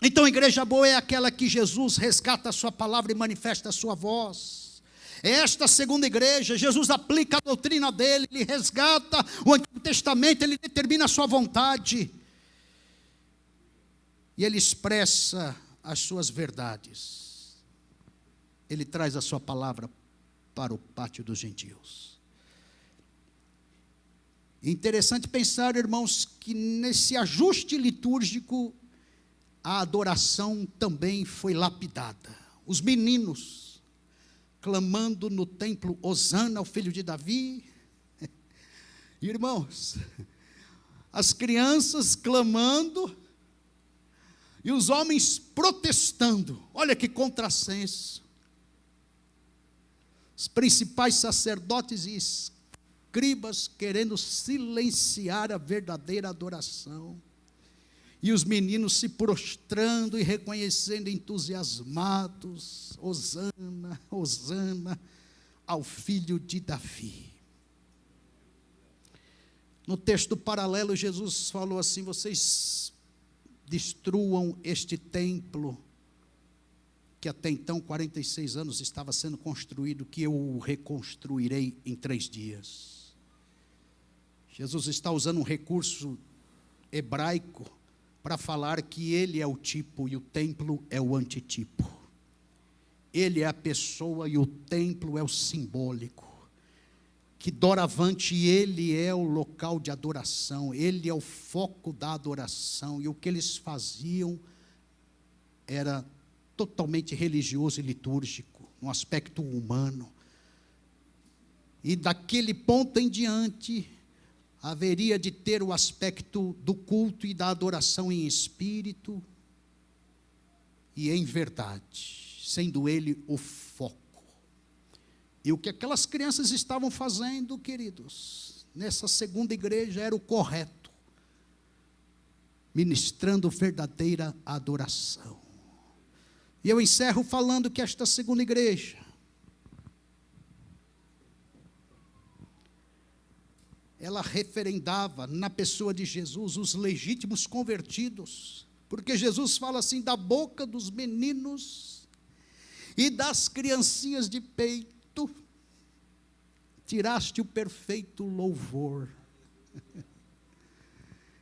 Então, a igreja boa é aquela que Jesus resgata a sua palavra e manifesta a sua voz. Esta segunda igreja, Jesus aplica a doutrina dele, ele resgata o Antigo Testamento, ele determina a sua vontade. E ele expressa as suas verdades. Ele traz a sua palavra para o pátio dos gentios. Interessante pensar, irmãos, que nesse ajuste litúrgico, a adoração também foi lapidada. Os meninos clamando no templo, Hosana ao filho de Davi. Irmãos, as crianças clamando e os homens protestando. Olha que contrassenso. Os principais sacerdotes e escribas querendo silenciar a verdadeira adoração. E os meninos se prostrando e reconhecendo entusiasmados, Hosana, Hosana, ao filho de Davi. No texto paralelo, Jesus falou assim: vocês destruam este templo, que até então, 46 anos, estava sendo construído, que eu o reconstruirei em 3 dias. Jesus está usando um recurso hebraico para falar que ele é o tipo e o templo é o antitipo. Ele é a pessoa e o templo é o simbólico. Que doravante ele é o local de adoração, ele é o foco da adoração. E o que eles faziam era totalmente religioso e litúrgico, no aspecto humano. E daquele ponto em diante, haveria de ter o aspecto do culto e da adoração em espírito e em verdade, sendo ele o foco. E o que aquelas crianças estavam fazendo, queridos, nessa segunda igreja era o correto, ministrando verdadeira adoração. E eu encerro falando que esta segunda igreja, ela referendava na pessoa de Jesus os legítimos convertidos, porque Jesus fala assim: da boca dos meninos e das criancinhas de peito, tiraste o perfeito louvor.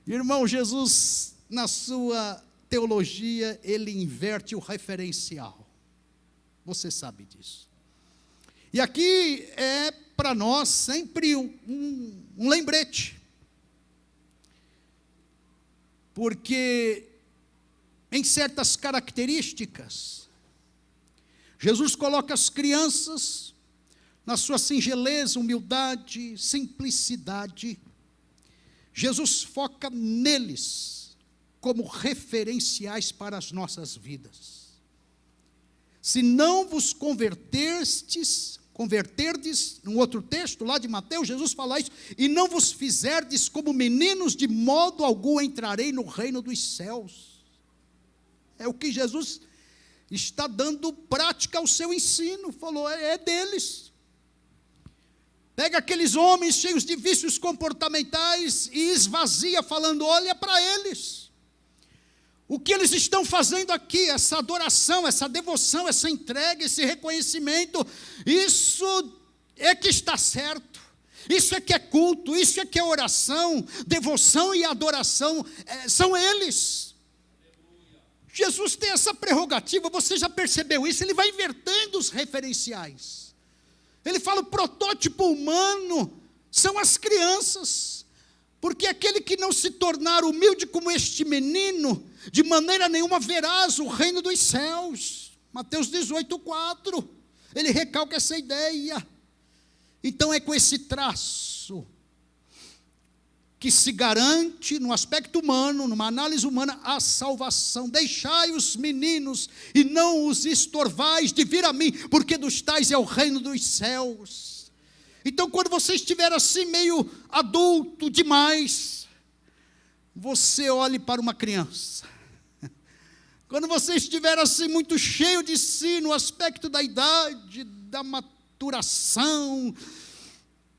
Irmão, Jesus, na sua teologia, ele inverte o referencial. Você sabe disso. E aqui é para nós sempre um lembrete. Porque em certas características, Jesus coloca as crianças na sua singeleza, humildade, simplicidade, Jesus foca neles como referenciais para as nossas vidas. Se não vos converterdes, num outro texto lá de Mateus, Jesus fala isso, e não vos fizerdes como meninos, de modo algum entrarei no reino dos céus. É o que Jesus está dando prática ao seu ensino, falou, é deles. Pega aqueles homens cheios de vícios comportamentais e esvazia, falando, olha para eles. O que eles estão fazendo aqui, essa adoração, essa devoção, essa entrega, esse reconhecimento, isso é que está certo. Isso é que é culto, isso é que é oração, devoção e adoração, são eles. Jesus tem essa prerrogativa, você já percebeu isso? Ele vai invertendo os referenciais. Ele fala, o protótipo humano são as crianças, porque aquele que não se tornar humilde como este menino, de maneira nenhuma verás o reino dos céus. Mateus 18:4, ele recalca essa ideia. Então é com esse traço que se garante, no aspecto humano, numa análise humana, a salvação. Deixai os meninos e não os estorvais de vir a mim, porque dos tais é o reino dos céus. Então, quando você estiver assim, meio adulto demais, você olhe para uma criança. Quando você estiver assim, muito cheio de si, no aspecto da idade, da maturação,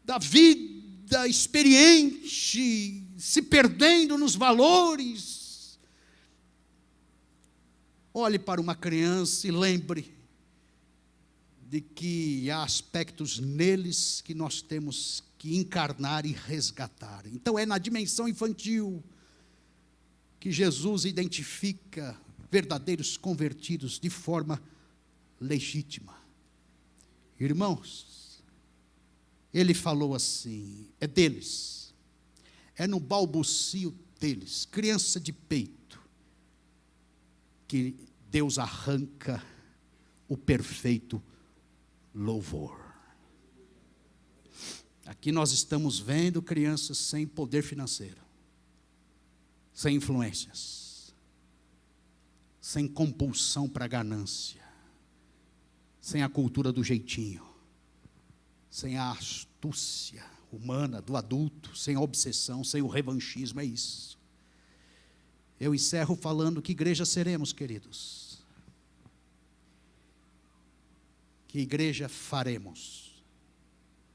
da vida, experiente, se perdendo nos valores, olhe para uma criança e lembre de que há aspectos neles que nós temos que encarnar e resgatar. Então é na dimensão infantil que Jesus identifica verdadeiros convertidos de forma legítima. Irmãos, ele falou assim, é deles, é no balbucio deles, criança de peito, que Deus arranca o perfeito louvor. Aqui nós estamos vendo crianças sem poder financeiro, sem influências, sem compulsão para ganância, sem a cultura do jeitinho, sem a astúcia humana do adulto, sem a obsessão, sem o revanchismo, é isso. Eu encerro falando que igreja seremos, queridos. Que igreja faremos.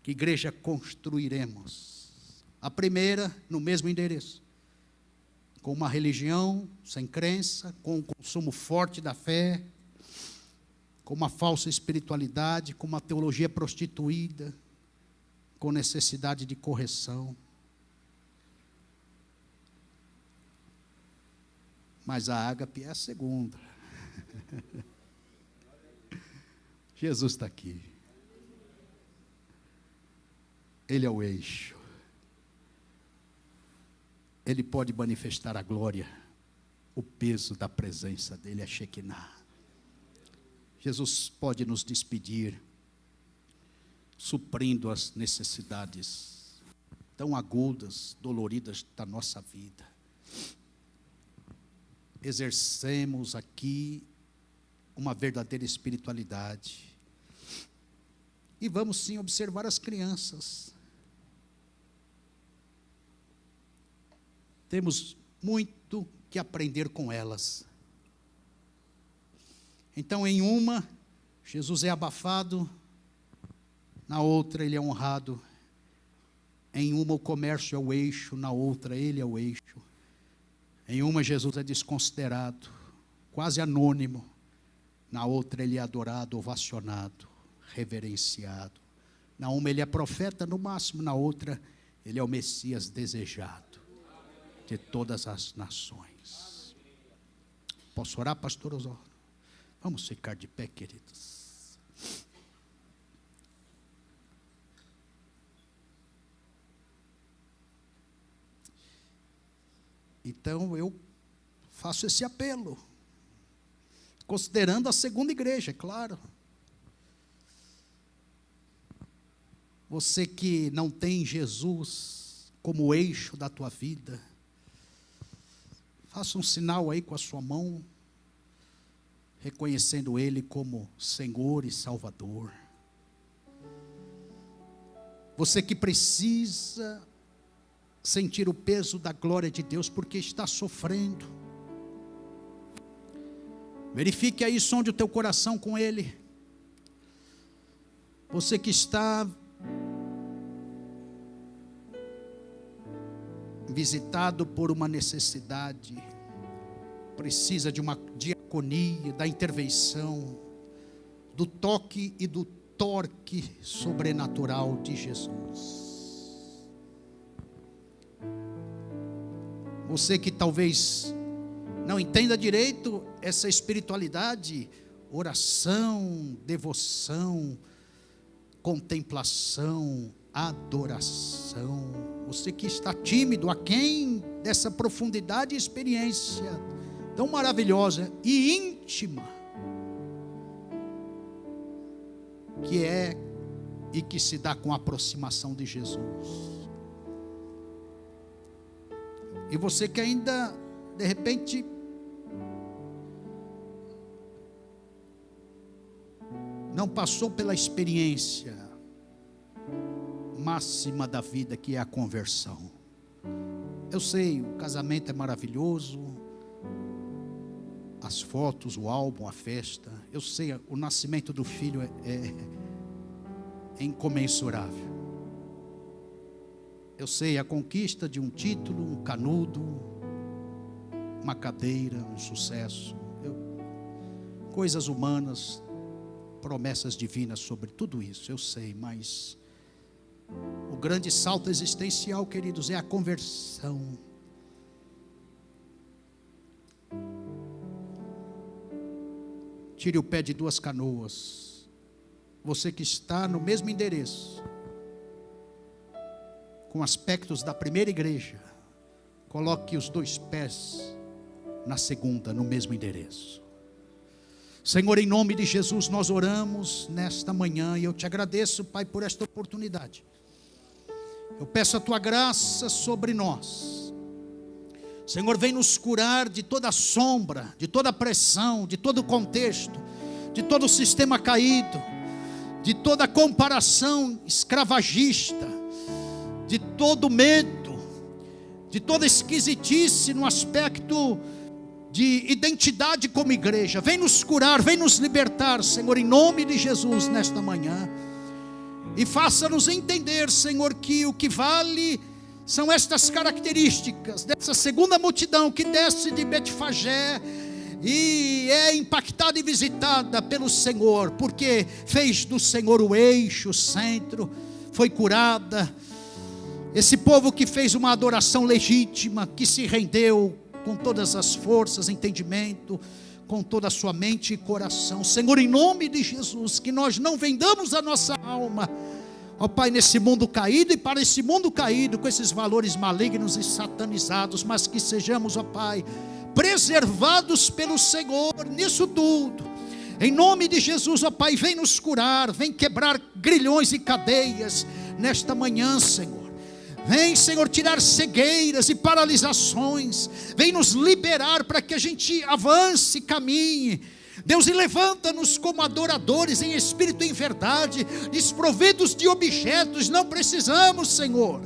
Que igreja construiremos. A primeira, no mesmo endereço. Com uma religião sem crença, com um consumo forte da fé, com uma falsa espiritualidade, com uma teologia prostituída, com necessidade de correção. Mas a ágape é a segunda. Jesus está aqui. Ele é o eixo. Ele pode manifestar a glória, o peso da presença dele, a Shekinah. Jesus pode nos despedir, suprindo as necessidades tão agudas, doloridas da nossa vida. Exercemos aqui uma verdadeira espiritualidade. E vamos sim observar as crianças. Temos muito que aprender com elas. Então, em uma, Jesus é abafado, na outra ele é honrado. Em uma o comércio é o eixo, na outra ele é o eixo. Em uma Jesus é desconsiderado, quase anônimo. Na outra ele é adorado, ovacionado, reverenciado. Na uma ele é profeta no máximo, na outra ele é o Messias desejado de todas as nações. Posso orar, pastor Osório? Vamos ficar de pé, queridos. Então eu faço esse apelo, considerando a segunda igreja, é claro. Você que não tem Jesus como eixo da tua vida, faça um sinal aí com a sua mão, reconhecendo Ele como Senhor e Salvador. Você que precisa sentir o peso da glória de Deus porque está sofrendo, verifique aí, sonde o teu coração com Ele. Você que está visitado por uma necessidade, precisa de uma diaconia, da intervenção, do toque e do torque sobrenatural de Jesus. Você que talvez não entenda direito essa espiritualidade, oração, devoção, contemplação, adoração. Você que está tímido, aquém dessa profundidade e experiência tão maravilhosa e íntima, que é e que se dá com a aproximação de Jesus. E você que ainda, de repente, não passou pela experiência máxima da vida, que é a conversão. Eu sei, o casamento é maravilhoso, as fotos, o álbum, a festa. Eu sei, o nascimento do filho é incomensurável. Eu sei, a conquista de um título, um canudo, uma cadeira, um sucesso, coisas humanas, promessas divinas sobre tudo isso, eu sei, mas o grande salto existencial, queridos, é a conversão. Tire o pé de duas canoas. Você que está no mesmo endereço, com aspectos da primeira igreja, coloque os dois pés na segunda, no mesmo endereço. Senhor, em nome de Jesus, nós oramos nesta manhã, e eu te agradeço, Pai, por esta oportunidade. Eu peço a tua graça sobre nós. Senhor, vem nos curar de toda sombra, de toda pressão, de todo contexto, de todo o sistema caído, de toda comparação escravagista, de todo medo, de toda esquisitice no aspecto de identidade como igreja. Vem nos curar, vem nos libertar, Senhor, em nome de Jesus, nesta manhã. E faça-nos entender, Senhor, que o que vale são estas características dessa segunda multidão que desce de Betfagé e é impactada e visitada pelo Senhor, porque fez do Senhor o eixo, o centro, foi curada. Esse povo que fez uma adoração legítima, que se rendeu com todas as forças, entendimento, com toda a sua mente e coração. Senhor, em nome de Jesus, que nós não vendamos a nossa alma, ó Pai, nesse mundo caído e para esse mundo caído, com esses valores malignos e satanizados, mas que sejamos, ó Pai, preservados pelo Senhor nisso tudo. Em nome de Jesus, ó Pai, vem nos curar, vem quebrar grilhões e cadeias nesta manhã, Senhor. Vem, Senhor, tirar cegueiras e paralisações. Vem nos liberar para que a gente avance, caminhe. Deus, e levanta-nos como adoradores em espírito e em verdade, desprovidos de objetos. Não precisamos, Senhor,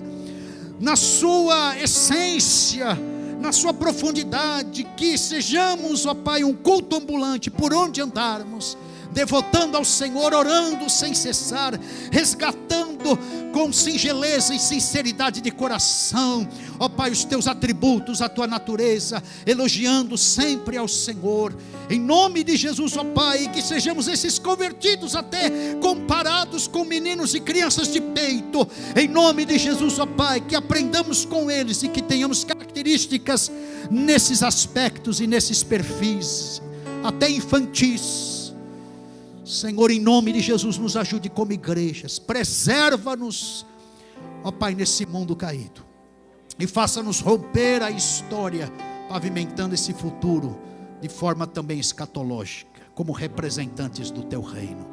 na sua essência, na sua profundidade, que sejamos, ó Pai, um culto ambulante por onde andarmos, devotando ao Senhor, orando sem cessar, resgatando com singeleza e sinceridade de coração, ó Pai, os teus atributos, a tua natureza, elogiando sempre ao Senhor, em nome de Jesus, ó Pai, que sejamos esses convertidos até comparados com meninos e crianças de peito, em nome de Jesus, ó Pai, que aprendamos com eles e que tenhamos características nesses aspectos e nesses perfis, até infantis. Senhor, em nome de Jesus, nos ajude como igrejas, preserva-nos, ó Pai, nesse mundo caído, e faça-nos romper a história, pavimentando esse futuro, de forma também escatológica, como representantes do Teu reino.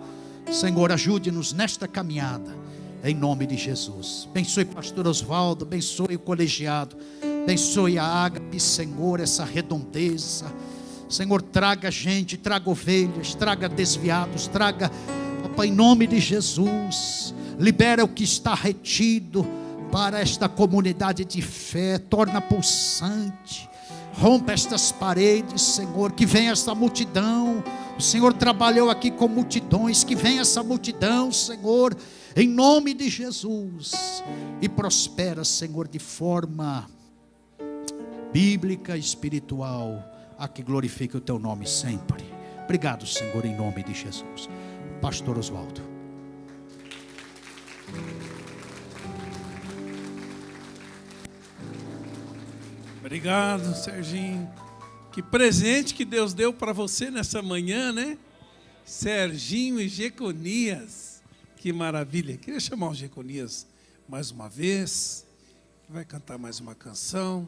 Senhor, ajude-nos nesta caminhada, em nome de Jesus. Abençoe pastor Oswaldo, abençoe o colegiado, abençoe a Ágape, Senhor, essa redondeza. Senhor, traga gente, traga ovelhas, traga desviados, traga, Pai, em nome de Jesus, libera o que está retido para esta comunidade de fé, torna pulsante, rompa estas paredes, Senhor, que venha essa multidão. O Senhor trabalhou aqui com multidões, que venha essa multidão, Senhor, em nome de Jesus, e prospera, Senhor, de forma bíblica, espiritual, a que glorifique o teu nome sempre. Obrigado, Senhor, em nome de Jesus. Pastor Oswaldo. Obrigado, Serginho. Que presente que Deus deu para você nessa manhã, né? Serginho e Jeconias. Que maravilha. Queria chamar o Jeconias mais uma vez, que vai cantar mais uma canção.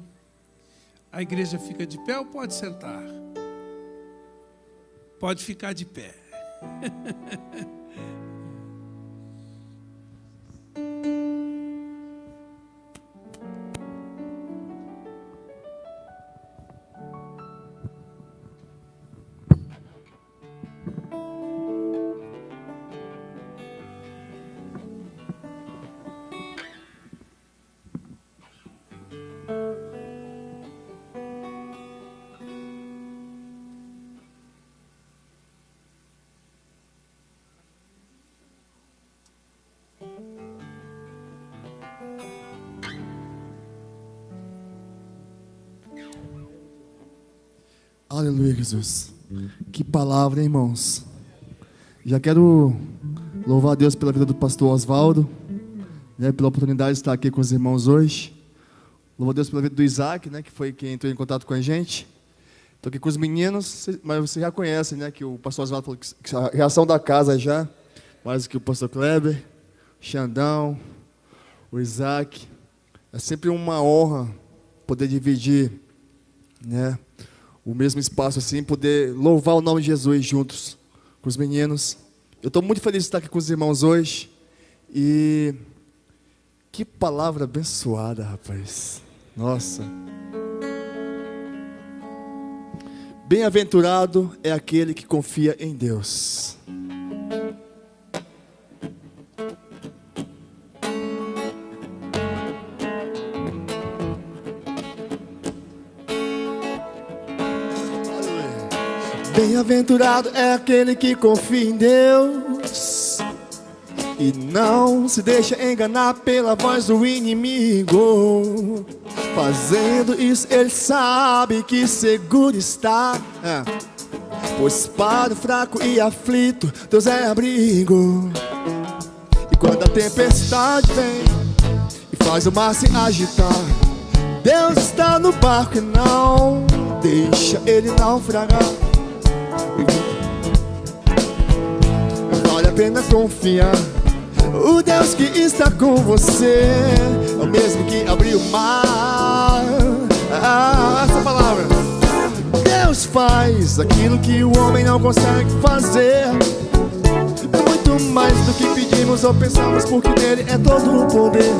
A igreja fica de pé ou pode sentar? Pode ficar de pé. Aleluia, Jesus. Que palavra, hein, irmãos. Já quero louvar a Deus pela vida do pastor Oswaldo, né, pela oportunidade de estar aqui com os irmãos hoje. Louvo a Deus pela vida do Isaac, né, que foi quem entrou em contato com a gente. Estou aqui com os meninos, mas vocês já conhecem, né, que o pastor Oswaldo falou que a reação da casa já, mais do que o pastor Kleber, o Xandão, o Isaac. É sempre uma honra poder dividir, né, o mesmo espaço assim, poder louvar o nome de Jesus juntos com os meninos. Eu estou muito feliz de estar aqui com os irmãos hoje. E que palavra abençoada, rapaz. Nossa. Bem-aventurado é aquele que confia em Deus. Bem-aventurado é aquele que confia em Deus e não se deixa enganar pela voz do inimigo. Fazendo isso ele sabe que seguro está, pois para o fraco e aflito Deus é abrigo. E quando a tempestade vem e faz o mar se agitar, Deus está no barco e não deixa ele naufragar. Vale a pena confiar. O Deus que está com você é o mesmo que abriu o mar. Essa palavra. Deus faz aquilo que o homem não consegue fazer. É muito mais do que pedimos ou pensamos, porque nele é todo o poder.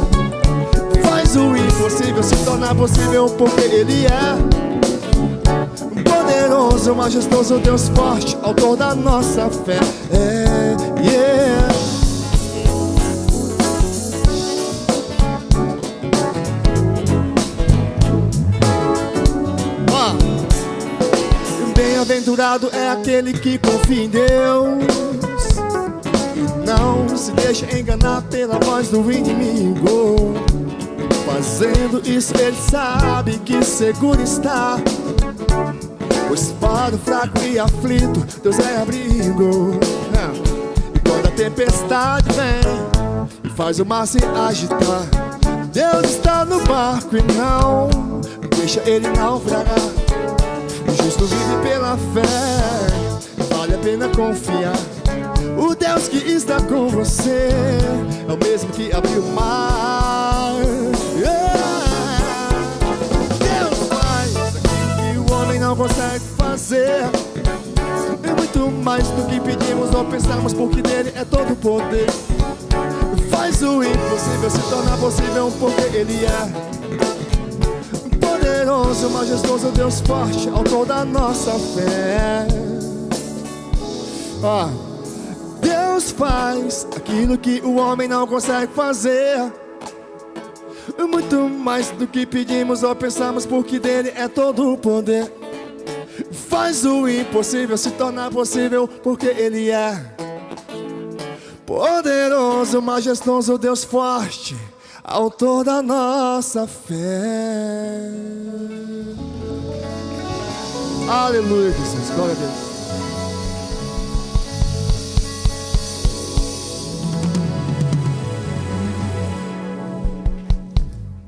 Faz o impossível se tornar possível, porque ele é poderoso, majestoso, Deus forte, autor da nossa fé. Bem-aventurado é aquele que confia em Deus e não se deixa enganar pela voz do inimigo. Fazendo isso ele sabe que seguro está, pois para o fraco e aflito Deus é abrigo. E quando a tempestade vem e faz o mar se agitar, Deus está no barco e não deixa ele naufragar. O justo vive pela fé, vale a pena confiar. O Deus que está com você é o mesmo que abriu o mar. Deus faz aquilo que o homem não consegue fazer. É muito mais do que pedimos ou pensamos, porque nele é todo o poder. Faz Faz o impossível se tornar possível, porque Ele é poderoso, majestoso, Deus forte, autor da nossa fé. Deus faz aquilo que o homem não consegue fazer, muito mais do que pedimos ou pensamos, porque dele é todo o poder. Faz o impossível se tornar possível, porque Ele é poderoso, majestoso, Deus forte, autor da nossa fé. Aleluia, Jesus, glória a Deus.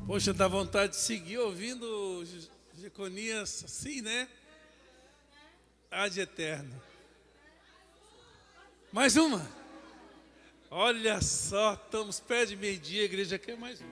Poxa, dá vontade de seguir ouvindo Jeconias assim, né? Ad eterno. Mais uma. Olha só, estamos perto de meio-dia, a igreja quer mais uma.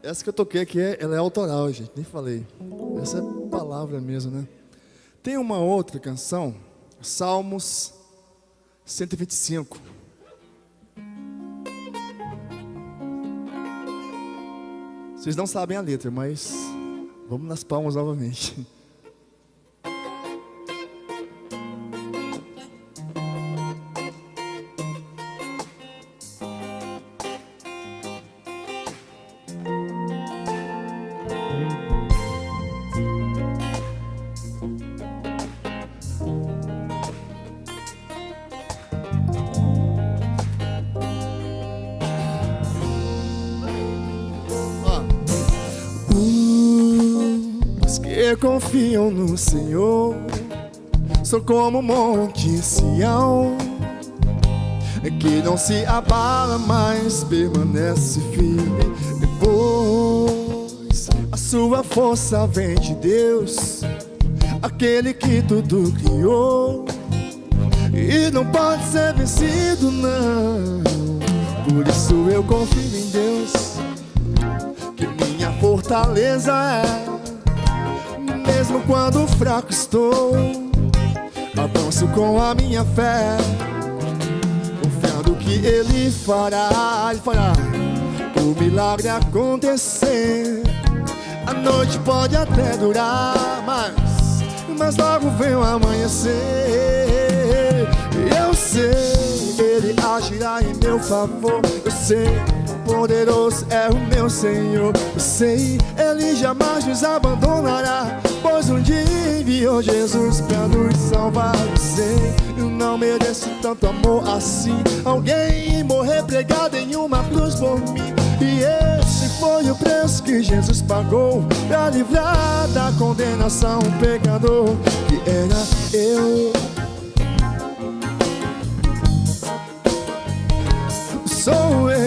Essa que eu toquei aqui, ela é autoral, gente, nem falei. Essa é palavra mesmo, né? Tem uma outra canção, Salmos 125. Vocês não sabem a letra, mas vamos nas palmas novamente. Confiam no Senhor, são como o monte Sião, que não se abala, mas permanece firme, pois a sua força vem de Deus, aquele que tudo criou, e não pode ser vencido, não. Por isso eu confio em Deus, que minha fortaleza é. Mesmo quando fraco estou, avanço com a minha fé, confiando que Ele fará o milagre acontecer. A noite pode até durar, mas logo vem o amanhecer. Eu sei, Ele agirá em meu favor. Eu sei, poderoso é o meu Senhor. Eu sei, Ele jamais nos abandonará, pois um dia enviou Jesus pra nos salvar. Eu sei, eu não mereço tanto amor assim, alguém morrer pregado em uma cruz por mim. E esse foi o preço que Jesus pagou pra livrar da condenação um pecador que era eu. Sou eu.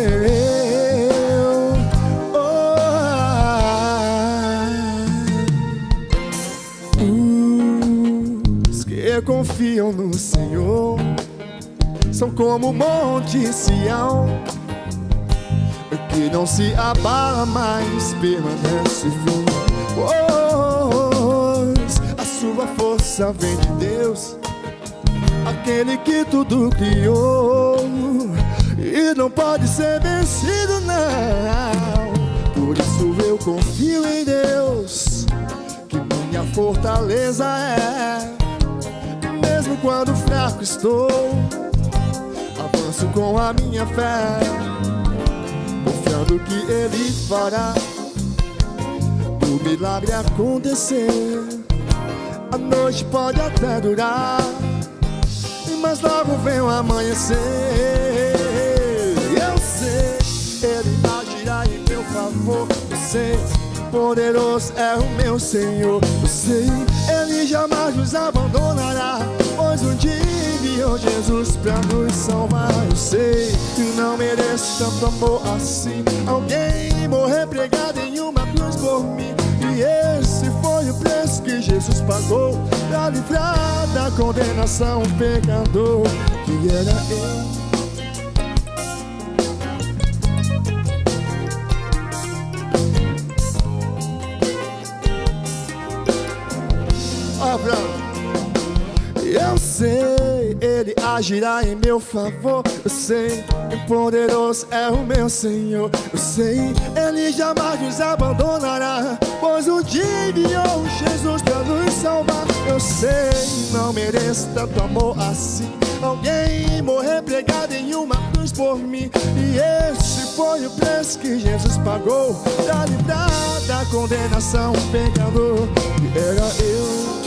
Os que confiam no Senhor são como o monte Sião, que não se abala, mas permanece firme, pois a sua força vem de Deus, aquele que tudo criou, e não pode ser vencido, não. Por isso eu confio em Deus, que minha fortaleza é. Mesmo quando fraco estou, avanço com a minha fé, confiando que Ele fará o milagre acontecer. A noite pode até durar, mas logo vem o amanhecer. Eu sei, Ele agirá em meu favor. Eu sei, poderoso é o meu Senhor. Eu sei, Ele jamais nos abandonará, pois um dia enviou Jesus pra nos salvar. Eu sei que não mereço tanto amor assim, alguém morrer pregado em uma cruz por mim. E esse foi o preço que Jesus pagou pra livrar da condenação um pecador que era eu. agirá em meu favor. Eu sei que poderoso é o meu Senhor. Eu sei, Ele jamais nos abandonará, pois um dia enviou Jesus para nos salvar. Eu sei, não mereço tanto amor assim, alguém morrer pregado em uma cruz por mim. E esse foi o preço que Jesus pagou para livrar da condenação o pecador. E era eu.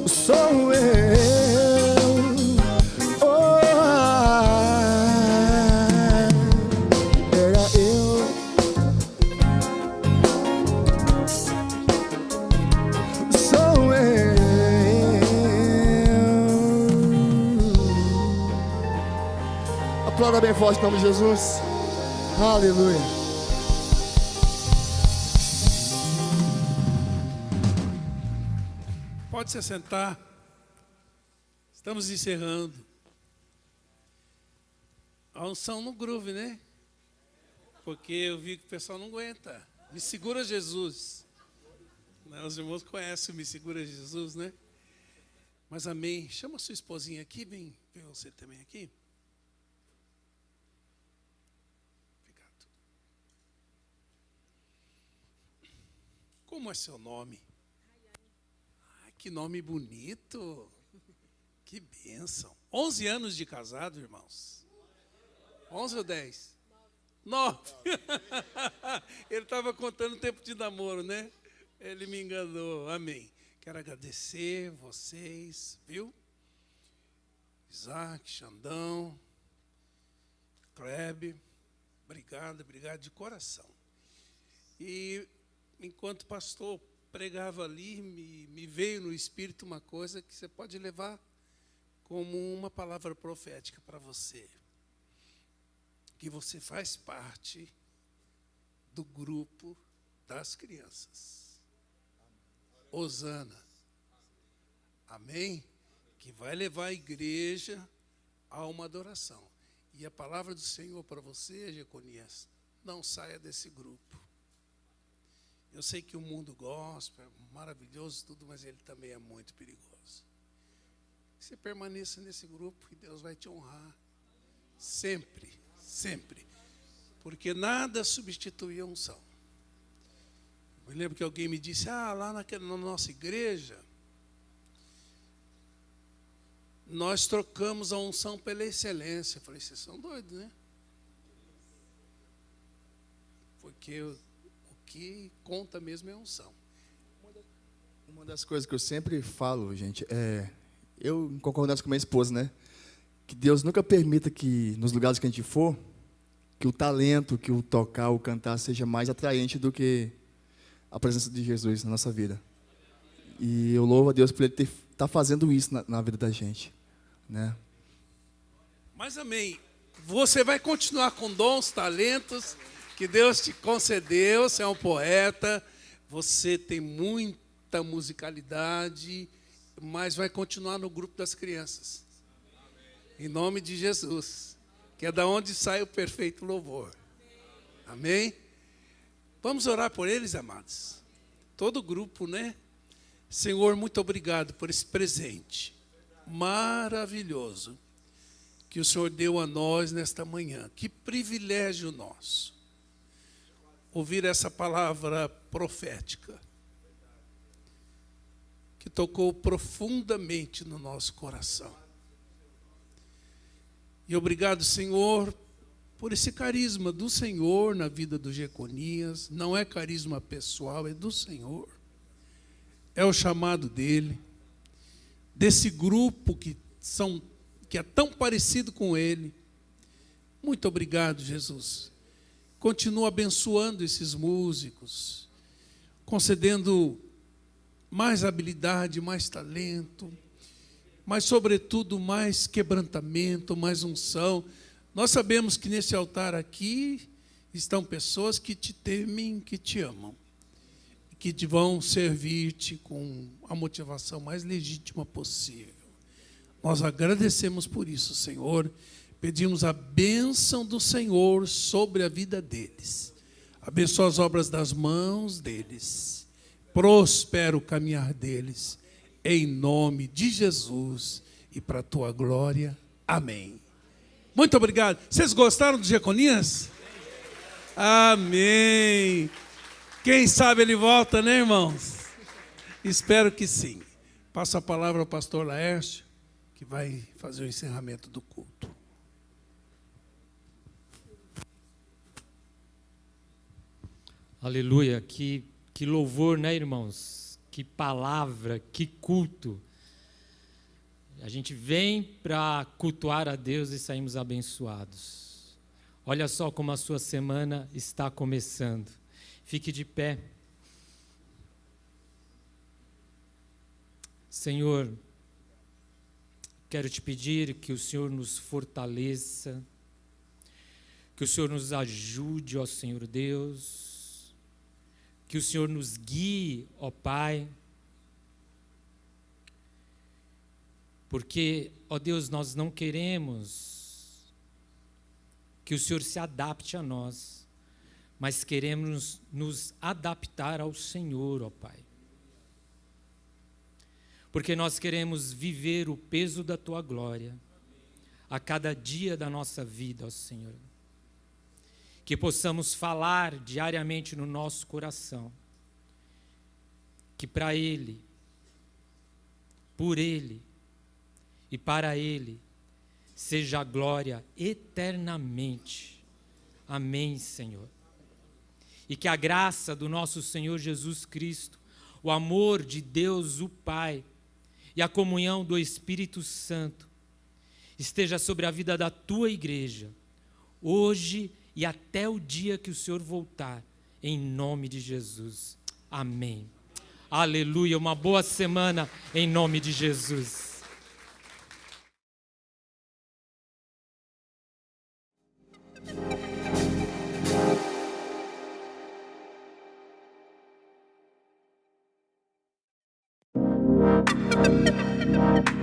Sou eu, oh, era eu. Sou eu. Aplauda bem forte em nome de Jesus. Aleluia. Pode se sentar. Estamos encerrando. A unção no groove, né? Porque eu vi que o pessoal não aguenta. Me segura, Jesus. Os irmãos conhecem o Me Segura, Jesus, né? Mas amém. Chama a sua esposinha aqui, vem você também aqui. Obrigado. Como é seu nome? Que nome bonito, que bênção. 11 anos de casado, irmãos. 11 ou 10? 9. Ele estava contando o tempo de namoro, né? Ele me enganou, amém. Quero agradecer vocês, viu? Isaac, Xandão, Klebe, obrigado de coração. E enquanto pastor pregava ali, me veio no espírito uma coisa que você pode levar como uma palavra profética para você. Que você faz parte do grupo das crianças. Hosana. Amém? Que vai levar a igreja a uma adoração. E a palavra do Senhor para você, Jeconias, não saia desse grupo. Eu sei que o mundo gospel é maravilhoso tudo, mas ele também é muito perigoso. Você permaneça nesse grupo e Deus vai te honrar. Sempre, sempre. Porque nada substitui a unção. Eu me lembro que alguém me disse, lá na nossa igreja, nós trocamos a unção pela excelência. Eu falei, vocês são doidos, né? Porque o que conta mesmo é a unção. Uma das coisas que eu sempre falo, gente, eu em concordância com minha esposa, né? Que Deus nunca permita que, nos lugares que a gente for, que o talento, que o tocar, o cantar seja mais atraente do que a presença de Jesus na nossa vida. E eu louvo a Deus por Ele estar fazendo isso na vida da gente, né? Mas amém. Você vai continuar com dons, talentos que Deus te concedeu. Você é um poeta, você tem muita musicalidade, mas vai continuar no grupo das crianças. Em nome de Jesus, que é da onde sai o perfeito louvor. Amém? Vamos orar por eles, amados. Todo o grupo, né? Senhor, muito obrigado por esse presente maravilhoso que o Senhor deu a nós nesta manhã. Que privilégio nosso ouvir essa palavra profética que tocou profundamente no nosso coração. E obrigado, Senhor, por esse carisma do Senhor na vida do Jeconias. Não é carisma pessoal, é do Senhor. É o chamado dele, desse grupo que é tão parecido com ele. Muito obrigado, Jesus. Continua abençoando esses músicos, concedendo mais habilidade, mais talento, mas, sobretudo, mais quebrantamento, mais unção. Nós sabemos que nesse altar aqui estão pessoas que te temem, que te amam, que vão servir-te com a motivação mais legítima possível. Nós agradecemos por isso, Senhor. Pedimos a bênção do Senhor sobre a vida deles. Abençoa as obras das mãos deles. Prospera o caminhar deles. em nome de Jesus e para a tua glória. Amém. Muito obrigado. Vocês gostaram do Diaconias? Amém. Quem sabe ele volta, né, irmãos? Espero que sim. Passo a palavra ao pastor Laércio, que vai fazer o encerramento do culto. Aleluia, que louvor, né, irmãos? Que palavra, que culto. A gente vem para cultuar a Deus e saímos abençoados. Olha só como a sua semana está começando. Fique de pé. Senhor, quero te pedir que o Senhor nos fortaleça, que o Senhor nos ajude, ó Senhor Deus, que o Senhor nos guie, ó Pai, porque, ó Deus, nós não queremos que o Senhor se adapte a nós, mas queremos nos adaptar ao Senhor, ó Pai. Porque nós queremos viver o peso da Tua glória a cada dia da nossa vida, ó Senhor. Que possamos falar diariamente no nosso coração, que para Ele, por Ele e para Ele seja a glória eternamente. Amém, Senhor. E que a graça do nosso Senhor Jesus Cristo, o amor de Deus o Pai e a comunhão do Espírito Santo esteja sobre a vida da Tua igreja, hoje e até o dia que o Senhor voltar, em nome de Jesus. Amém. Aleluia, uma boa semana em nome de Jesus.